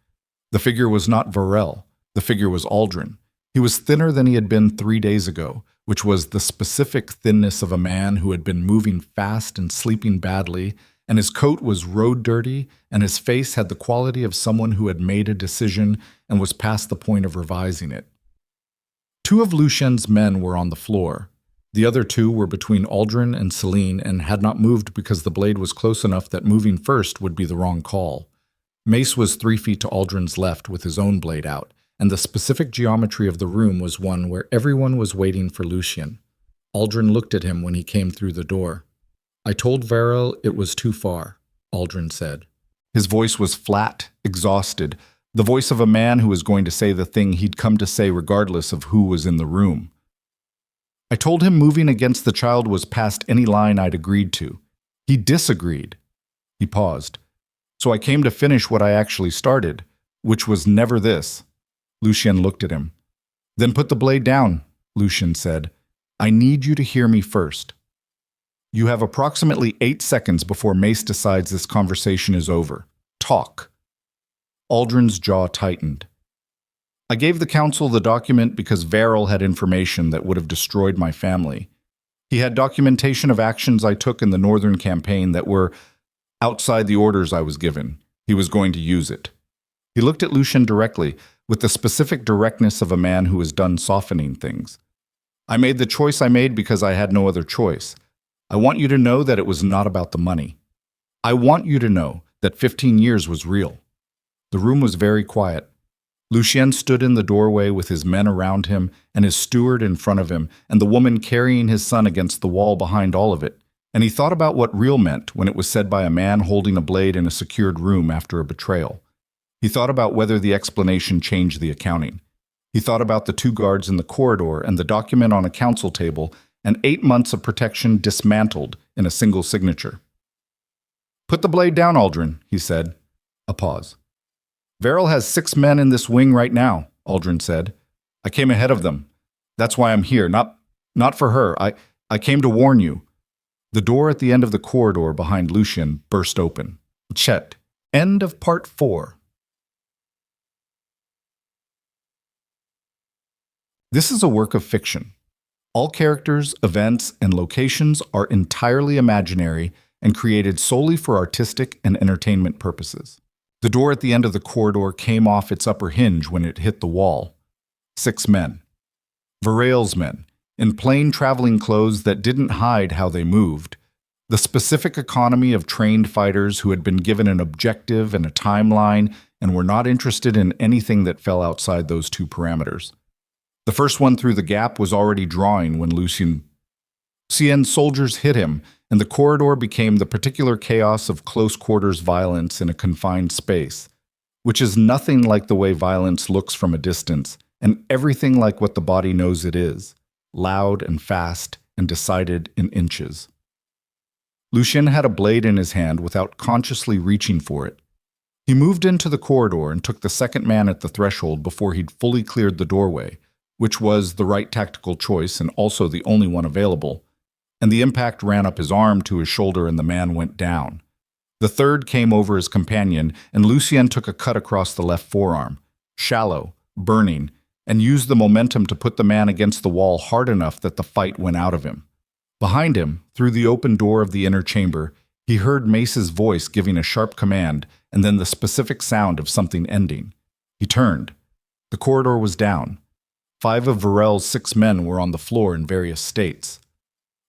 The figure was not Varel. The figure was Aldrin. He was thinner than he had been 3 days ago, which was the specific thinness of a man who had been moving fast and sleeping badly, and his coat was road dirty, and his face had the quality of someone who had made a decision and was past the point of revising it. 2 of Lucien's men were on the floor. The other 2 were between Aldrin and Celine and had not moved because the blade was close enough that moving first would be the wrong call. Mace was 3 feet to Aldrin's left with his own blade out, and the specific geometry of the room was one where everyone was waiting for Lucien. Aldrin looked at him when he came through the door. I told Varel it was too far, Aldrin said. His voice was flat, exhausted, the voice of a man who was going to say the thing he'd come to say regardless of who was in the room. I told him moving against the child was past any line I'd agreed to. He disagreed. He paused. So I came to finish what I actually started, which was never this. Lucien looked at him. Then put the blade down, Lucien said. I need you to hear me first. You have approximately 8 seconds before Mace decides this conversation is over. Talk. Aldrin's jaw tightened. I gave the council the document because Varel had information that would have destroyed my family. He had documentation of actions I took in the Northern campaign that were outside the orders I was given. He was going to use it. He looked at Lucien directly, with the specific directness of a man who has done softening things. I made the choice I made because I had no other choice. I want you to know that it was not about the money. I want you to know that 15 years was real. The room was very quiet. Lucien stood in the doorway with his men around him and his steward in front of him and the woman carrying his son against the wall behind all of it, and he thought about what real meant when it was said by a man holding a blade in a secured room after a betrayal. He thought about whether the explanation changed the accounting. He thought about the 2 guards in the corridor and the document on a council table and 8 months of protection dismantled in a single signature. Put the blade down, Aldrin, he said. A pause. Varel has 6 men in this wing right now, Aldrin said. I came ahead of them. That's why I'm here, not for her. I came to warn you. The door at the end of the corridor behind Lucien burst open. Chet. End of part 4. This is a work of fiction. All characters, events, and locations are entirely imaginary and created solely for artistic and entertainment purposes. The door at the end of the corridor came off its upper hinge when it hit the wall. 6 men. Varel's men, in plain traveling clothes that didn't hide how they moved. The specific economy of trained fighters who had been given an objective and a timeline and were not interested in anything that fell outside those 2 parameters. The first one through the gap was already drawing when Lucien's soldiers hit him, and the corridor became the particular chaos of close-quarters violence in a confined space, which is nothing like the way violence looks from a distance, and everything like what the body knows it is, loud and fast and decided in inches. Lucien had a blade in his hand without consciously reaching for it. He moved into the corridor and took the second man at the threshold before he'd fully cleared the doorway, which was the right tactical choice and also the only one available, and the impact ran up his arm to his shoulder and the man went down. The third came over his companion, and Lucien took a cut across the left forearm, shallow, burning, and used the momentum to put the man against the wall hard enough that the fight went out of him. Behind him, through the open door of the inner chamber, he heard Mace's voice giving a sharp command and then the specific sound of something ending. He turned. The corridor was down. 5 of Varel's 6 men were on the floor in various states.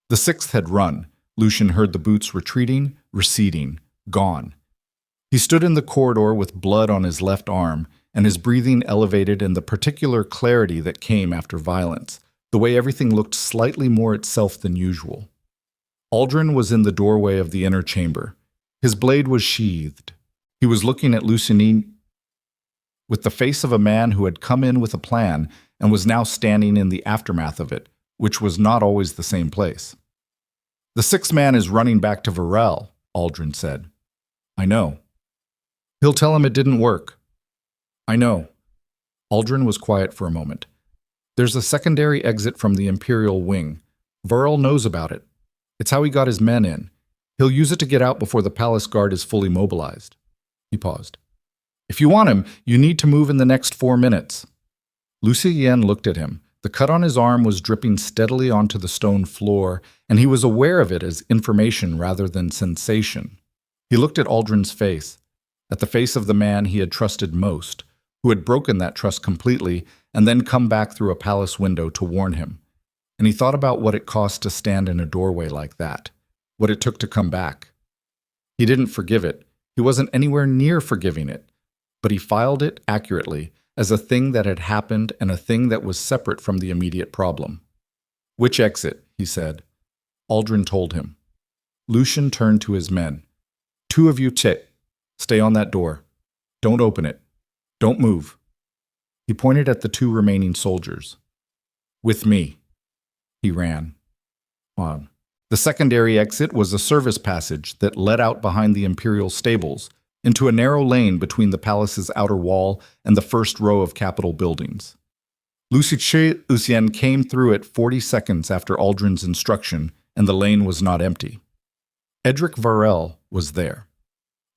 The 6th had run. Lucien heard the boots retreating, receding, gone. He stood in the corridor with blood on his left arm, and his breathing elevated in the particular clarity that came after violence, the way everything looked slightly more itself than usual. Aldrin was in the doorway of the inner chamber. His blade was sheathed. He was looking at Lucien with the face of a man who had come in with a plan and was now standing in the aftermath of it, which was not always the same place. The 6th man is running back to Varel, Aldrin said. I know. He'll tell him it didn't work. I know. Aldrin was quiet for a moment. There's a secondary exit from the Imperial wing. Varel knows about it. It's how he got his men in. He'll use it to get out before the palace guard is fully mobilized. He paused. If you want him, you need to move in the next 4 minutes. Lucien looked at him. The cut on his arm was dripping steadily onto the stone floor, and he was aware of it as information rather than sensation. He looked at Aldrin's face, at the face of the man he had trusted most, who had broken that trust completely and then come back through a palace window to warn him. And he thought about what it cost to stand in a doorway like that, what it took to come back. He didn't forgive it. He wasn't anywhere near forgiving it, but he filed it accurately as a thing that had happened and a thing that was separate from the immediate problem. Which exit? He said. Aldrin told him. Lucien turned to his men. "Two of you stay on that door. Don't open it. Don't move." He pointed at the two remaining soldiers. "With me." He ran. On. The secondary exit was a service passage that led out behind the imperial stables, into a narrow lane between the palace's outer wall and the first row of Capitol buildings. Lucien came through it 40 seconds after Aldrin's instruction, and the lane was not empty. Edric Varel was there.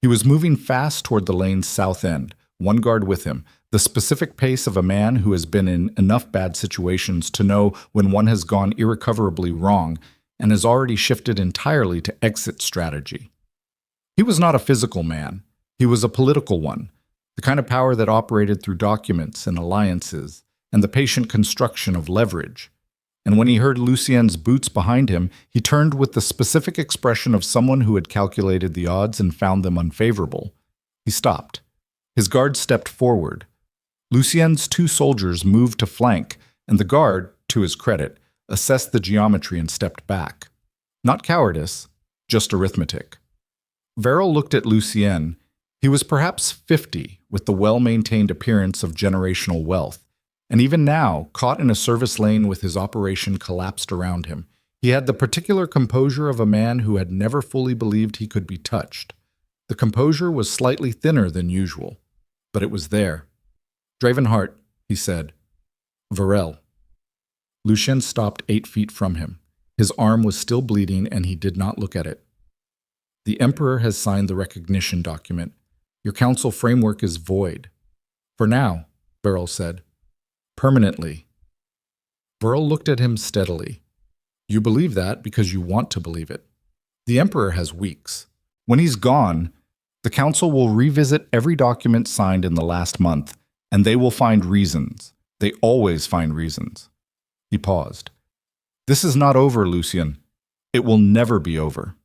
He was moving fast toward the lane's south end, one guard with him, the specific pace of a man who has been in enough bad situations to know when one has gone irrecoverably wrong and has already shifted entirely to exit strategy. He was not a physical man. He was a political one, the kind of power that operated through documents and alliances and the patient construction of leverage. And when he heard Lucien's boots behind him, he turned with the specific expression of someone who had calculated the odds and found them unfavorable. He stopped. His guard stepped forward. Lucien's two soldiers moved to flank, and the guard, to his credit, assessed the geometry and stepped back. Not cowardice, just arithmetic. Varel looked at Lucien. He was perhaps 50, with the well-maintained appearance of generational wealth. And even now, caught in a service lane with his operation collapsed around him, he had the particular composure of a man who had never fully believed he could be touched. The composure was slightly thinner than usual, but it was there. "Dravenhart," he said. "Varel." Lucien stopped 8 feet from him. His arm was still bleeding, and he did not look at it. "The Emperor has signed the recognition document. Your council framework is void." "For now," Varel said. "Permanently." Varel looked at him steadily. "You believe that because you want to believe it. The Emperor has weeks. When he's gone, the Council will revisit every document signed in the last month, and they will find reasons. They always find reasons." He paused. "This is not over, Lucien. It will never be over.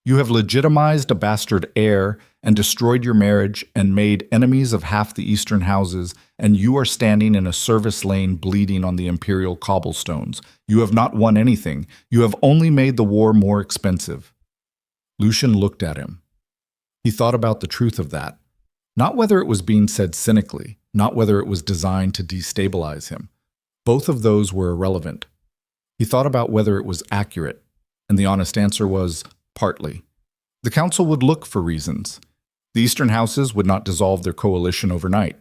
You have legitimized a bastard heir and destroyed your marriage and made enemies of half the eastern houses, and you are standing in a service lane bleeding on the imperial cobblestones. You have not won anything. You have only made the war more expensive." Lucien looked at him. He thought about the truth of that. Not whether it was being said cynically, not whether it was designed to destabilize him. Both of those were irrelevant. He thought about whether it was accurate, and the honest answer was, partly. The council would look for reasons. The eastern houses would not dissolve their coalition overnight.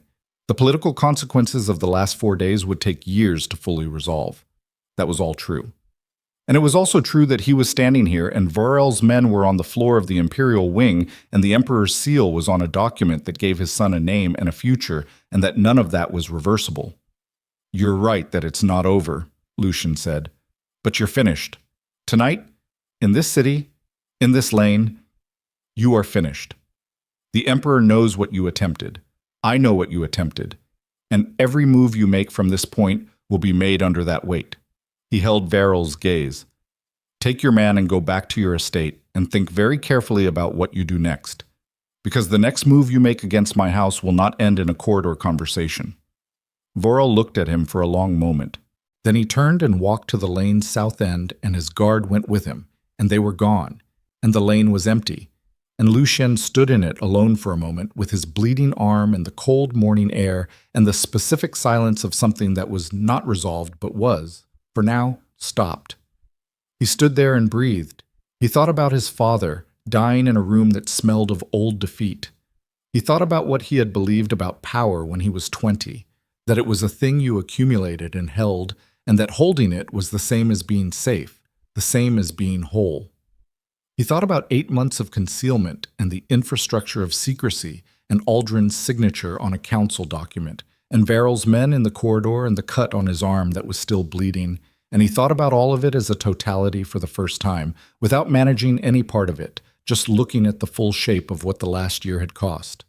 The political consequences of the last 4 days would take years to fully resolve. That was all true. And it was also true that he was standing here and Varel's men were on the floor of the imperial wing and the emperor's seal was on a document that gave his son a name and a future and that none of that was reversible. "You're right that it's not over," Lucien said. "But you're finished. Tonight, in this city, in this lane, you are finished. The Emperor knows what you attempted. I know what you attempted. And every move you make from this point will be made under that weight." He held Varel's gaze. "Take your man and go back to your estate and think very carefully about what you do next. Because the next move you make against my house will not end in a corridor conversation." Varel looked at him for a long moment. Then he turned and walked to the lane's south end, and his guard went with him, and they were gone, and the lane was empty, and Lucien stood in it alone for a moment with his bleeding arm and the cold morning air and the specific silence of something that was not resolved but was, for now, stopped. He stood there and breathed. He thought about his father, dying in a room that smelled of old defeat. He thought about what he had believed about power when he was 20, that it was a thing you accumulated and held, and that holding it was the same as being safe, the same as being whole. He thought about 8 months of concealment and the infrastructure of secrecy and Aldrin's signature on a council document, and Varel's men in the corridor and the cut on his arm that was still bleeding, and he thought about all of it as a totality for the first time, without managing any part of it, just looking at the full shape of what the last year had cost.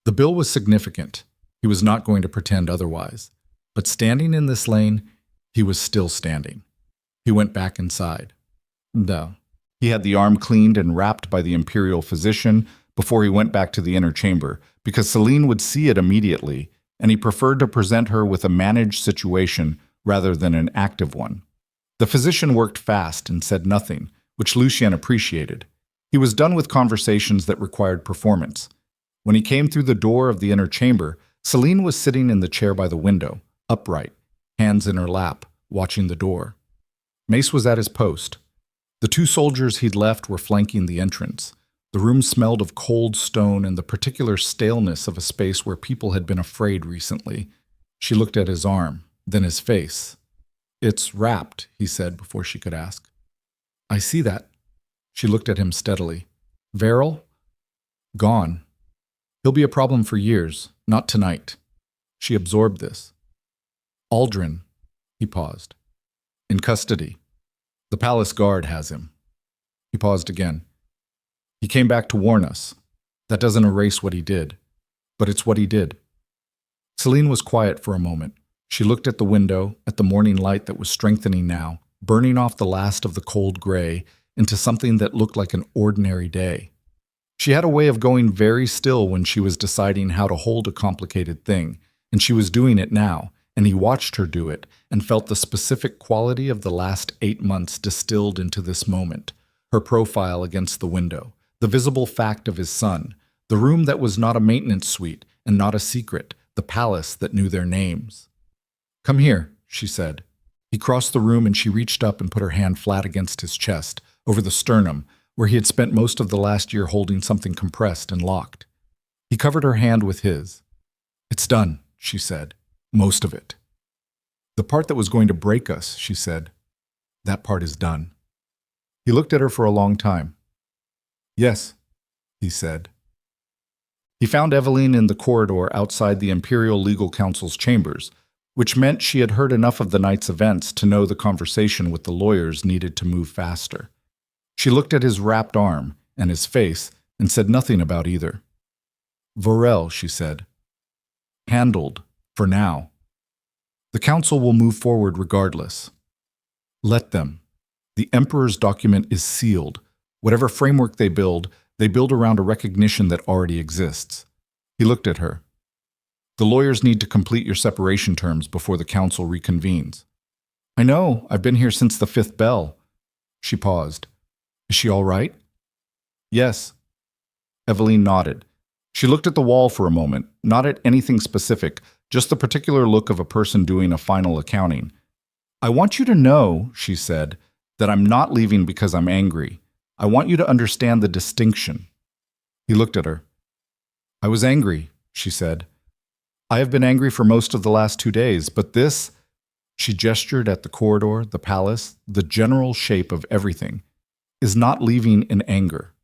The bill was significant. He was not going to pretend otherwise. But standing in this lane, he was still standing. He went back inside. No. He had the arm cleaned and wrapped by the imperial physician before he went back to the inner chamber, because Celine would see it immediately, and he preferred to present her with a managed situation rather than an active one. The physician worked fast and said nothing, which Lucien appreciated. He was done with conversations that required performance. When he came through the door of the inner chamber, Celine was sitting in the chair by the window, upright, hands in her lap, watching the door. Mace was at his post. The two soldiers he'd left were flanking the entrance. The room smelled of cold stone and the particular staleness of a space where people had been afraid recently. She looked at his arm, then his face. "It's wrapped," he said before she could ask. "I see that." She looked at him steadily. "Verrill? Gone. He'll be a problem for years, not tonight." She absorbed this. "Aldrin," he paused. "In custody. The palace guard has him." He paused again. "He came back to warn us. That doesn't erase what he did, but it's what he did." Celine was quiet for a moment. She looked at the window, at the morning light that was strengthening now, burning off the last of the cold gray into something that looked like an ordinary day. She had a way of going very still when she was deciding how to hold a complicated thing, and she was doing it now, and he watched her do it and felt the specific quality of the last 8 months distilled into this moment. Her profile against the window, the visible fact of his son, the room that was not a maintenance suite and not a secret, the palace that knew their names. "Come here," she said. He crossed the room and she reached up and put her hand flat against his chest, over the sternum, where he had spent most of the last year holding something compressed and locked. He covered her hand with his. "It's done," she said. "Most of it." "The part that was going to break us," she said. "That part is done." He looked at her for a long time. "Yes," he said. He found Eveline in the corridor outside the Imperial Legal Council's chambers, which meant she had heard enough of the night's events to know the conversation with the lawyers needed to move faster. She looked at his wrapped arm and his face and said nothing about either. "Verrill," she said. "Handled, for now. The council will move forward regardless. Let them. The Emperor's document is sealed. Whatever framework they build around a recognition that already exists." He looked at her. "The lawyers need to complete your separation terms before the council reconvenes." "I know. I've been here since the 5th bell." She paused. "Is she all right?" "Yes." Eveline nodded. She looked at the wall for a moment, not at anything specific, just the particular look of a person doing a final accounting. "I want you to know," she said, "that I'm not leaving because I'm angry. I want you to understand the distinction." He looked at her. "I was angry," she said. "I have been angry for most of the last 2 days, but this," she gestured at the corridor, the palace, the general shape of everything, "is not leaving in anger.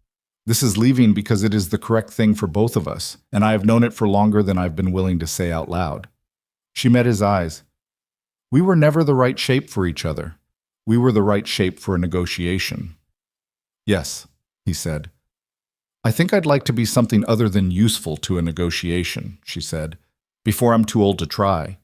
This is leaving because it is the correct thing for both of us, and I have known it for longer than I've been willing to say out loud." She met his eyes. "We were never the right shape for each other. We were the right shape for a negotiation." "Yes," he said. "I think I'd like to be something other than useful to a negotiation," she said, "before I'm too old to try."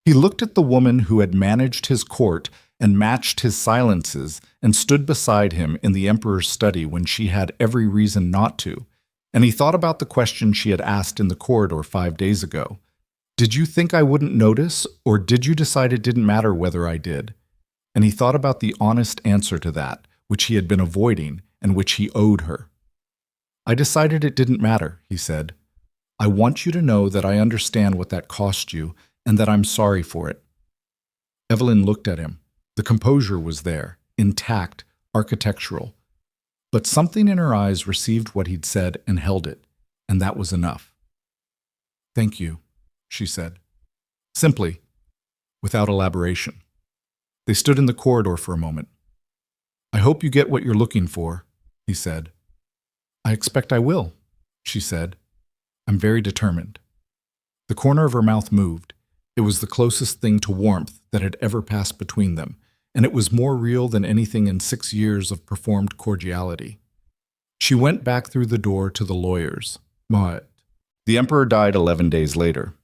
He looked at the woman who had managed his court and matched his silences and stood beside him in the Emperor's study when she had every reason not to, and he thought about the question she had asked in the corridor 5 days ago. "Did you think I wouldn't notice, or did you decide it didn't matter whether I did?" And he thought about the honest answer to that, which he had been avoiding and which he owed her. "I decided it didn't matter," he said. "I want you to know that I understand what that cost you and that I'm sorry for it." Eveline looked at him. The composure was there, intact, architectural. But something in her eyes received what he'd said and held it, and that was enough. "Thank you," she said. Simply, without elaboration. They stood in the corridor for a moment. "I hope you get what you're looking for," he said. "I expect I will," she said. "I'm very determined." The corner of her mouth moved. It was the closest thing to warmth that had ever passed between them, and it was more real than anything in 6 years of performed cordiality. She went back through the door to the lawyers. "What?" The Emperor died 11 days later.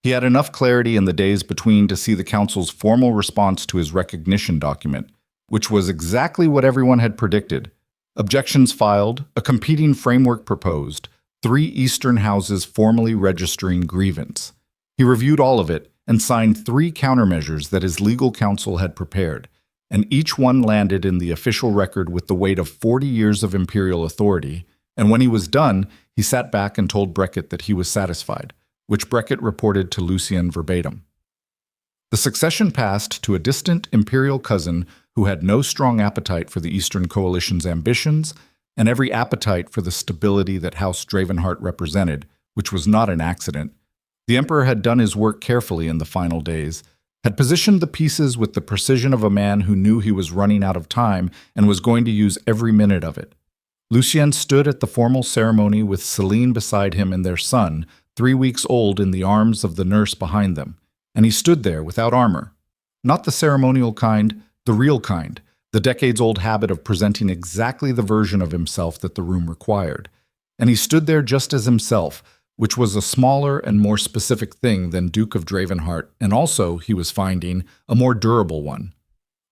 He had enough clarity in the days between to see the Council's formal response to his recognition document, which was exactly what everyone had predicted. Objections filed, a competing framework proposed, 3 Eastern houses formally registering grievance. He reviewed all of it and signed 3 countermeasures that his legal counsel had prepared. and each one landed in the official record with the weight of 40 years of imperial authority, and when he was done, he sat back and told Beckett that he was satisfied, which Beckett reported to Lucien verbatim. The succession passed to a distant imperial cousin who had no strong appetite for the Eastern Coalition's ambitions and every appetite for the stability that House Dravenhart represented, which was not an accident. The Emperor had done his work carefully in the final days, had positioned the pieces with the precision of a man who knew he was running out of time and was going to use every minute of it. Lucien stood at the formal ceremony with Celine beside him and their son, 3 weeks old, in the arms of the nurse behind them, and he stood there without armor. Not the ceremonial kind, the real kind, the decades-old habit of presenting exactly the version of himself that the room required. And he stood there just as himself, which was a smaller and more specific thing than Duke of Dravenhart, and also, he was finding, a more durable one.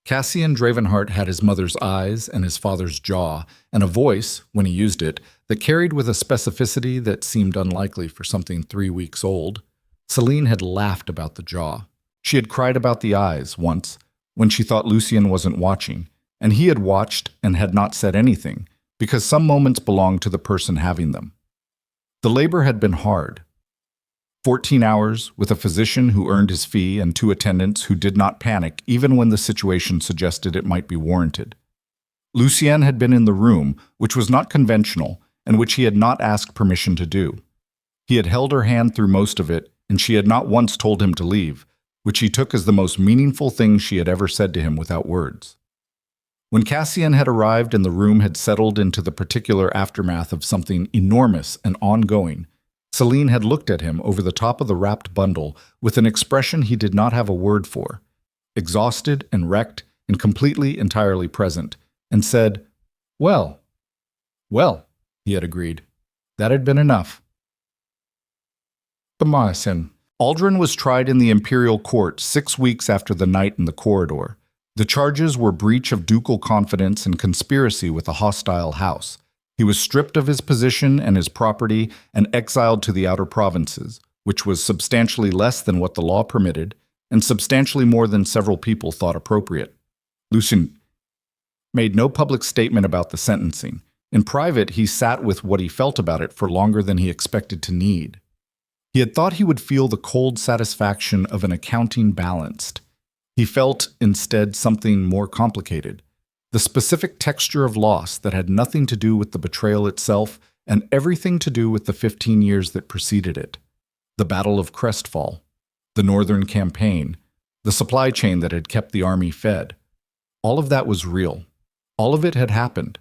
Cassian Dravenhart had his mother's eyes and his father's jaw, and a voice, when he used it, that carried with a specificity that seemed unlikely for something 3 weeks old. Celine had laughed about the jaw. She had cried about the eyes once, when she thought Lucien wasn't watching, and he had watched and had not said anything, because some moments belonged to the person having them. The labor had been hard. 14 hours with a physician who earned his fee and 2 attendants who did not panic even when the situation suggested it might be warranted. Lucien had been in the room, which was not conventional and which he had not asked permission to do. He had held her hand through most of it, and she had not once told him to leave, which he took as the most meaningful thing she had ever said to him without words. When Cassian had arrived and the room had settled into the particular aftermath of something enormous and ongoing, Celine had looked at him over the top of the wrapped bundle with an expression he did not have a word for, exhausted and wrecked and completely, entirely present, and said, "Well, he had agreed. That had been enough." Bamasin. Aldrin was tried in the imperial court 6 weeks after the night in the corridor. The charges were breach of ducal confidence and conspiracy with a hostile house. He was stripped of his position and his property and exiled to the outer provinces, which was substantially less than what the law permitted and substantially more than several people thought appropriate. Lucien made no public statement about the sentencing. In private, he sat with what he felt about it for longer than he expected to need. He had thought he would feel the cold satisfaction of an accounting balanced. He felt, instead, something more complicated. The specific texture of loss that had nothing to do with the betrayal itself and everything to do with the 15 years that preceded it. The Battle of Crestfall, the Northern Campaign, the supply chain that had kept the army fed. All of that was real. All of it had happened.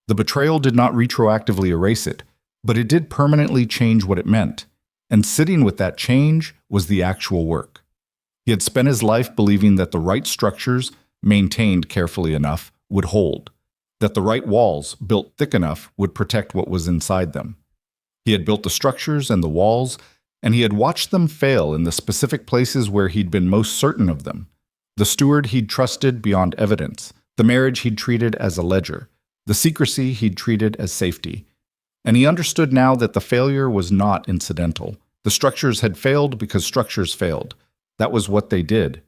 The betrayal did not retroactively erase it, but it did permanently change what it meant. And sitting with that change was the actual work. He had spent his life believing that the right structures, maintained carefully enough, would hold, that the right walls, built thick enough, would protect what was inside them. He had built the structures and the walls, and he had watched them fail in the specific places where he'd been most certain of them. The steward he'd trusted beyond evidence, the marriage he'd treated as a ledger, the secrecy he'd treated as safety. And he understood now that the failure was not incidental. The structures had failed because structures failed. That was what they did.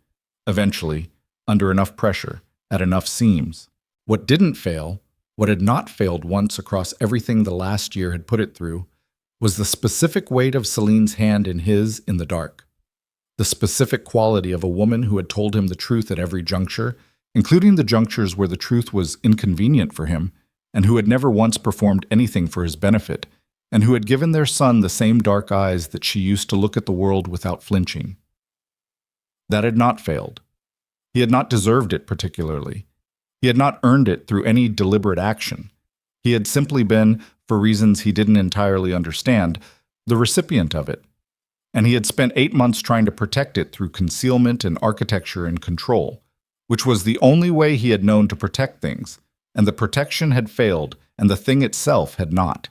Eventually, under enough pressure, at enough seams. What didn't fail, what had not failed once across everything the last year had put it through, was the specific weight of Celine's hand in his in the dark. The specific quality of a woman who had told him the truth at every juncture, including the junctures where the truth was inconvenient for him, and who had never once performed anything for his benefit, and who had given their son the same dark eyes that she used to look at the world without flinching. That had not failed. He had not deserved it particularly. He had not earned it through any deliberate action. He had simply been, for reasons he didn't entirely understand, the recipient of it. And he had spent 8 months trying to protect it through concealment and architecture and control, which was the only way he had known to protect things, and the protection had failed, and the thing itself had not.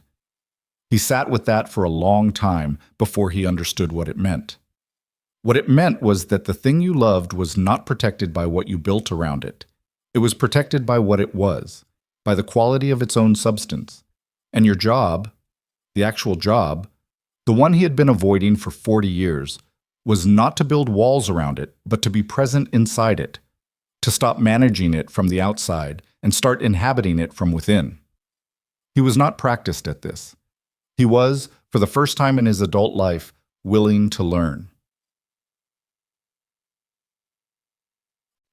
He sat with that for a long time before he understood what it meant. What it meant was that the thing you loved was not protected by what you built around it. It was protected by what it was, by the quality of its own substance. And your job, the actual job, the one he had been avoiding for 40 years, was not to build walls around it, but to be present inside it. to stop managing it from the outside and start inhabiting it from within. He was not practiced at this. He was, for the first time in his adult life, willing to learn.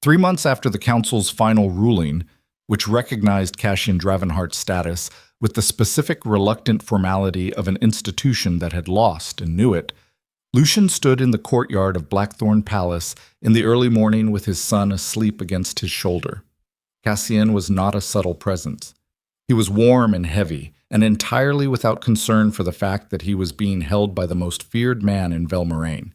3 months after the council's final ruling, which recognized Lucien Dravenhart's status with the specific reluctant formality of an institution that had lost and knew it, Lucien stood in the courtyard of Blackthorn Palace in the early morning with his son asleep against his shoulder. Cassian was not a subtle presence. He was warm and heavy, and entirely without concern for the fact that he was being held by the most feared man in Velmoraine.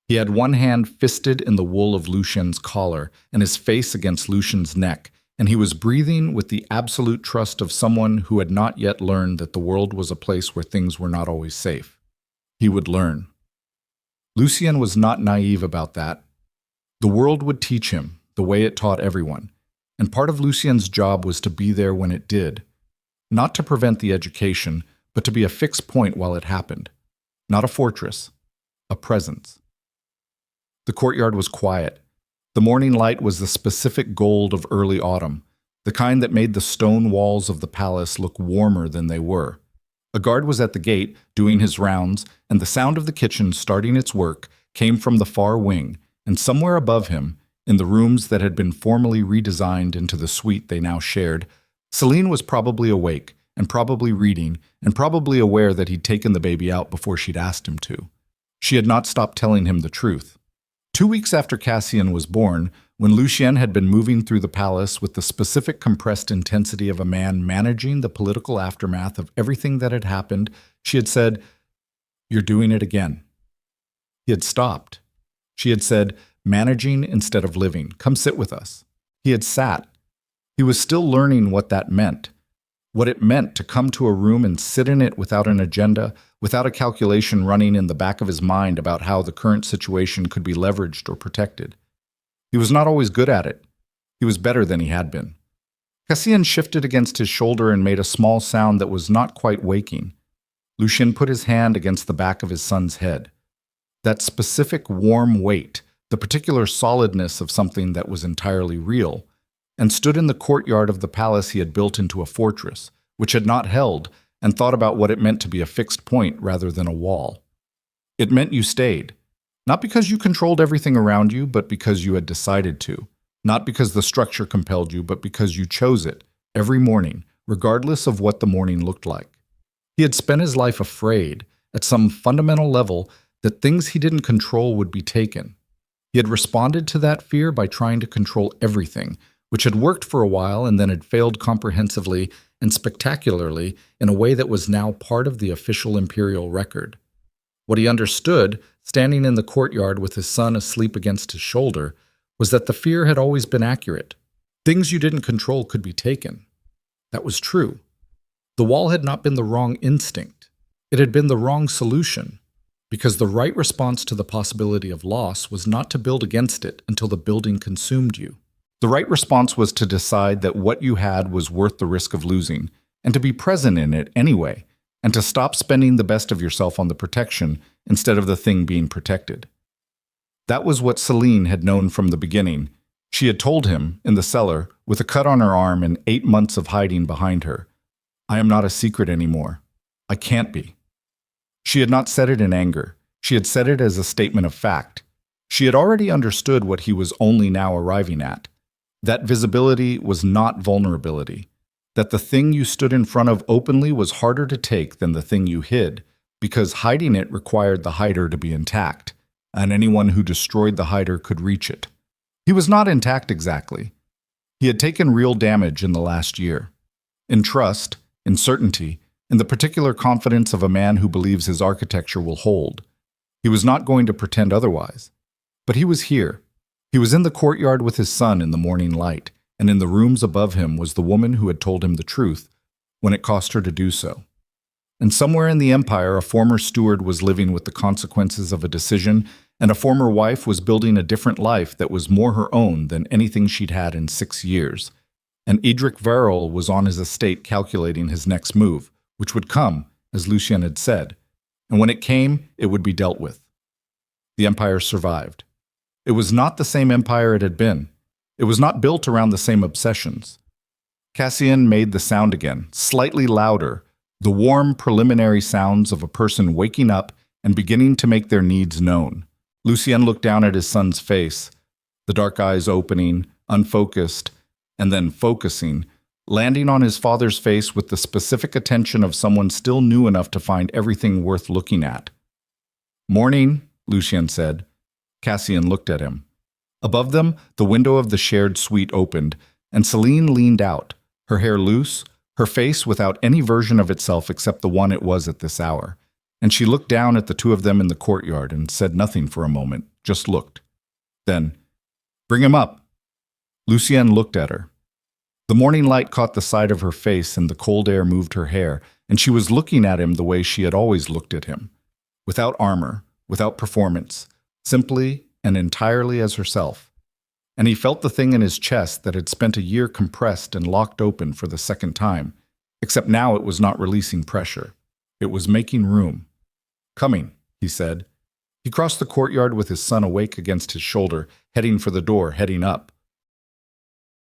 He had one hand fisted in the wool of Lucien's collar and his face against Lucien's neck, and he was breathing with the absolute trust of someone who had not yet learned that the world was a place where things were not always safe. He would learn. Lucien was not naive about that. The world would teach him, the way it taught everyone, and part of Lucien's job was to be there when it did. Not to prevent the education, but to be a fixed point while it happened. Not a fortress, a presence. The courtyard was quiet. The morning light was the specific gold of early autumn, the kind that made the stone walls of the palace look warmer than they were. A guard was at the gate, doing his rounds, and the sound of the kitchen starting its work came from the far wing, and somewhere above him, in the rooms that had been formally redesigned into the suite they now shared, Celine was probably awake, and probably reading, and probably aware that he'd taken the baby out before she'd asked him to. She had not stopped telling him the truth. 2 weeks after Cassian was born, when Lucien had been moving through the palace with the specific compressed intensity of a man managing the political aftermath of everything that had happened, she had said, "You're doing it again." He had stopped. She had said, "Managing instead of living. Come sit with us." He had sat. He was still learning what that meant. What it meant to come to a room and sit in it without an agenda, without a calculation running in the back of his mind about how the current situation could be leveraged or protected. He was not always good at it. He was better than he had been. Cassian shifted against his shoulder and made a small sound that was not quite waking. Lucien put his hand against the back of his son's head. That specific warm weight, the particular solidness of something that was entirely real, and stood in the courtyard of the palace he had built into a fortress, which had not held, and thought about what it meant to be a fixed point rather than a wall. It meant you stayed, not because you controlled everything around you, but because you had decided to, not because the structure compelled you, but because you chose it, every morning, regardless of what the morning looked like. He had spent his life afraid, at some fundamental level, that things he didn't control would be taken. He had responded to that fear by trying to control everything, which had worked for a while and then had failed comprehensively and spectacularly in a way that was now part of the official imperial record. What he understood, standing in the courtyard with his son asleep against his shoulder, was that the fear had always been accurate. Things you didn't control could be taken. That was true. The wall had not been the wrong instinct. It had been the wrong solution, because the right response to the possibility of loss was not to build against it until the building consumed you. The right response was to decide that what you had was worth the risk of losing, and to be present in it anyway, and to stop spending the best of yourself on the protection instead of the thing being protected. That was what Celine had known from the beginning. She had told him, in the cellar, with a cut on her arm and 8 months of hiding behind her, "I am not a secret anymore. I can't be." She had not said it in anger. She had said it as a statement of fact. She had already understood what he was only now arriving at. That visibility was not vulnerability. That the thing you stood in front of openly was harder to take than the thing you hid, because hiding it required the hider to be intact, and anyone who destroyed the hider could reach it. He was not intact exactly. He had taken real damage in the last year. In trust, in certainty, in the particular confidence of a man who believes his architecture will hold. He was not going to pretend otherwise. But he was here. He was in the courtyard with his son in the morning light, and in the rooms above him was the woman who had told him the truth, when it cost her to do so. And somewhere in the empire, a former steward was living with the consequences of a decision, and a former wife was building a different life that was more her own than anything she'd had in 6 years. And Edric Verrill was on his estate calculating his next move, which would come, as Lucien had said, and when it came, it would be dealt with. The empire survived. It was not the same empire it had been. It was not built around the same obsessions. Cassian made the sound again, slightly louder, the warm preliminary sounds of a person waking up and beginning to make their needs known. Lucien looked down at his son's face, the dark eyes opening, unfocused, and then focusing, landing on his father's face with the specific attention of someone still new enough to find everything worth looking at. "Morning," Lucien said. Cassian looked at him. Above them, the window of the shared suite opened, and Celine leaned out, her hair loose, her face without any version of itself except the one it was at this hour. And she looked down at the two of them in the courtyard and said nothing for a moment, just looked. Then, "Bring him up." Lucien looked at her. The morning light caught the side of her face and the cold air moved her hair, and she was looking at him the way she had always looked at him. Without armor, without performance, simply and entirely as herself. And he felt the thing in his chest that had spent a year compressed and locked open for the second time, except now it was not releasing pressure. It was making room. "Coming," he said. He crossed the courtyard with his son awake against his shoulder, heading for the door, heading up.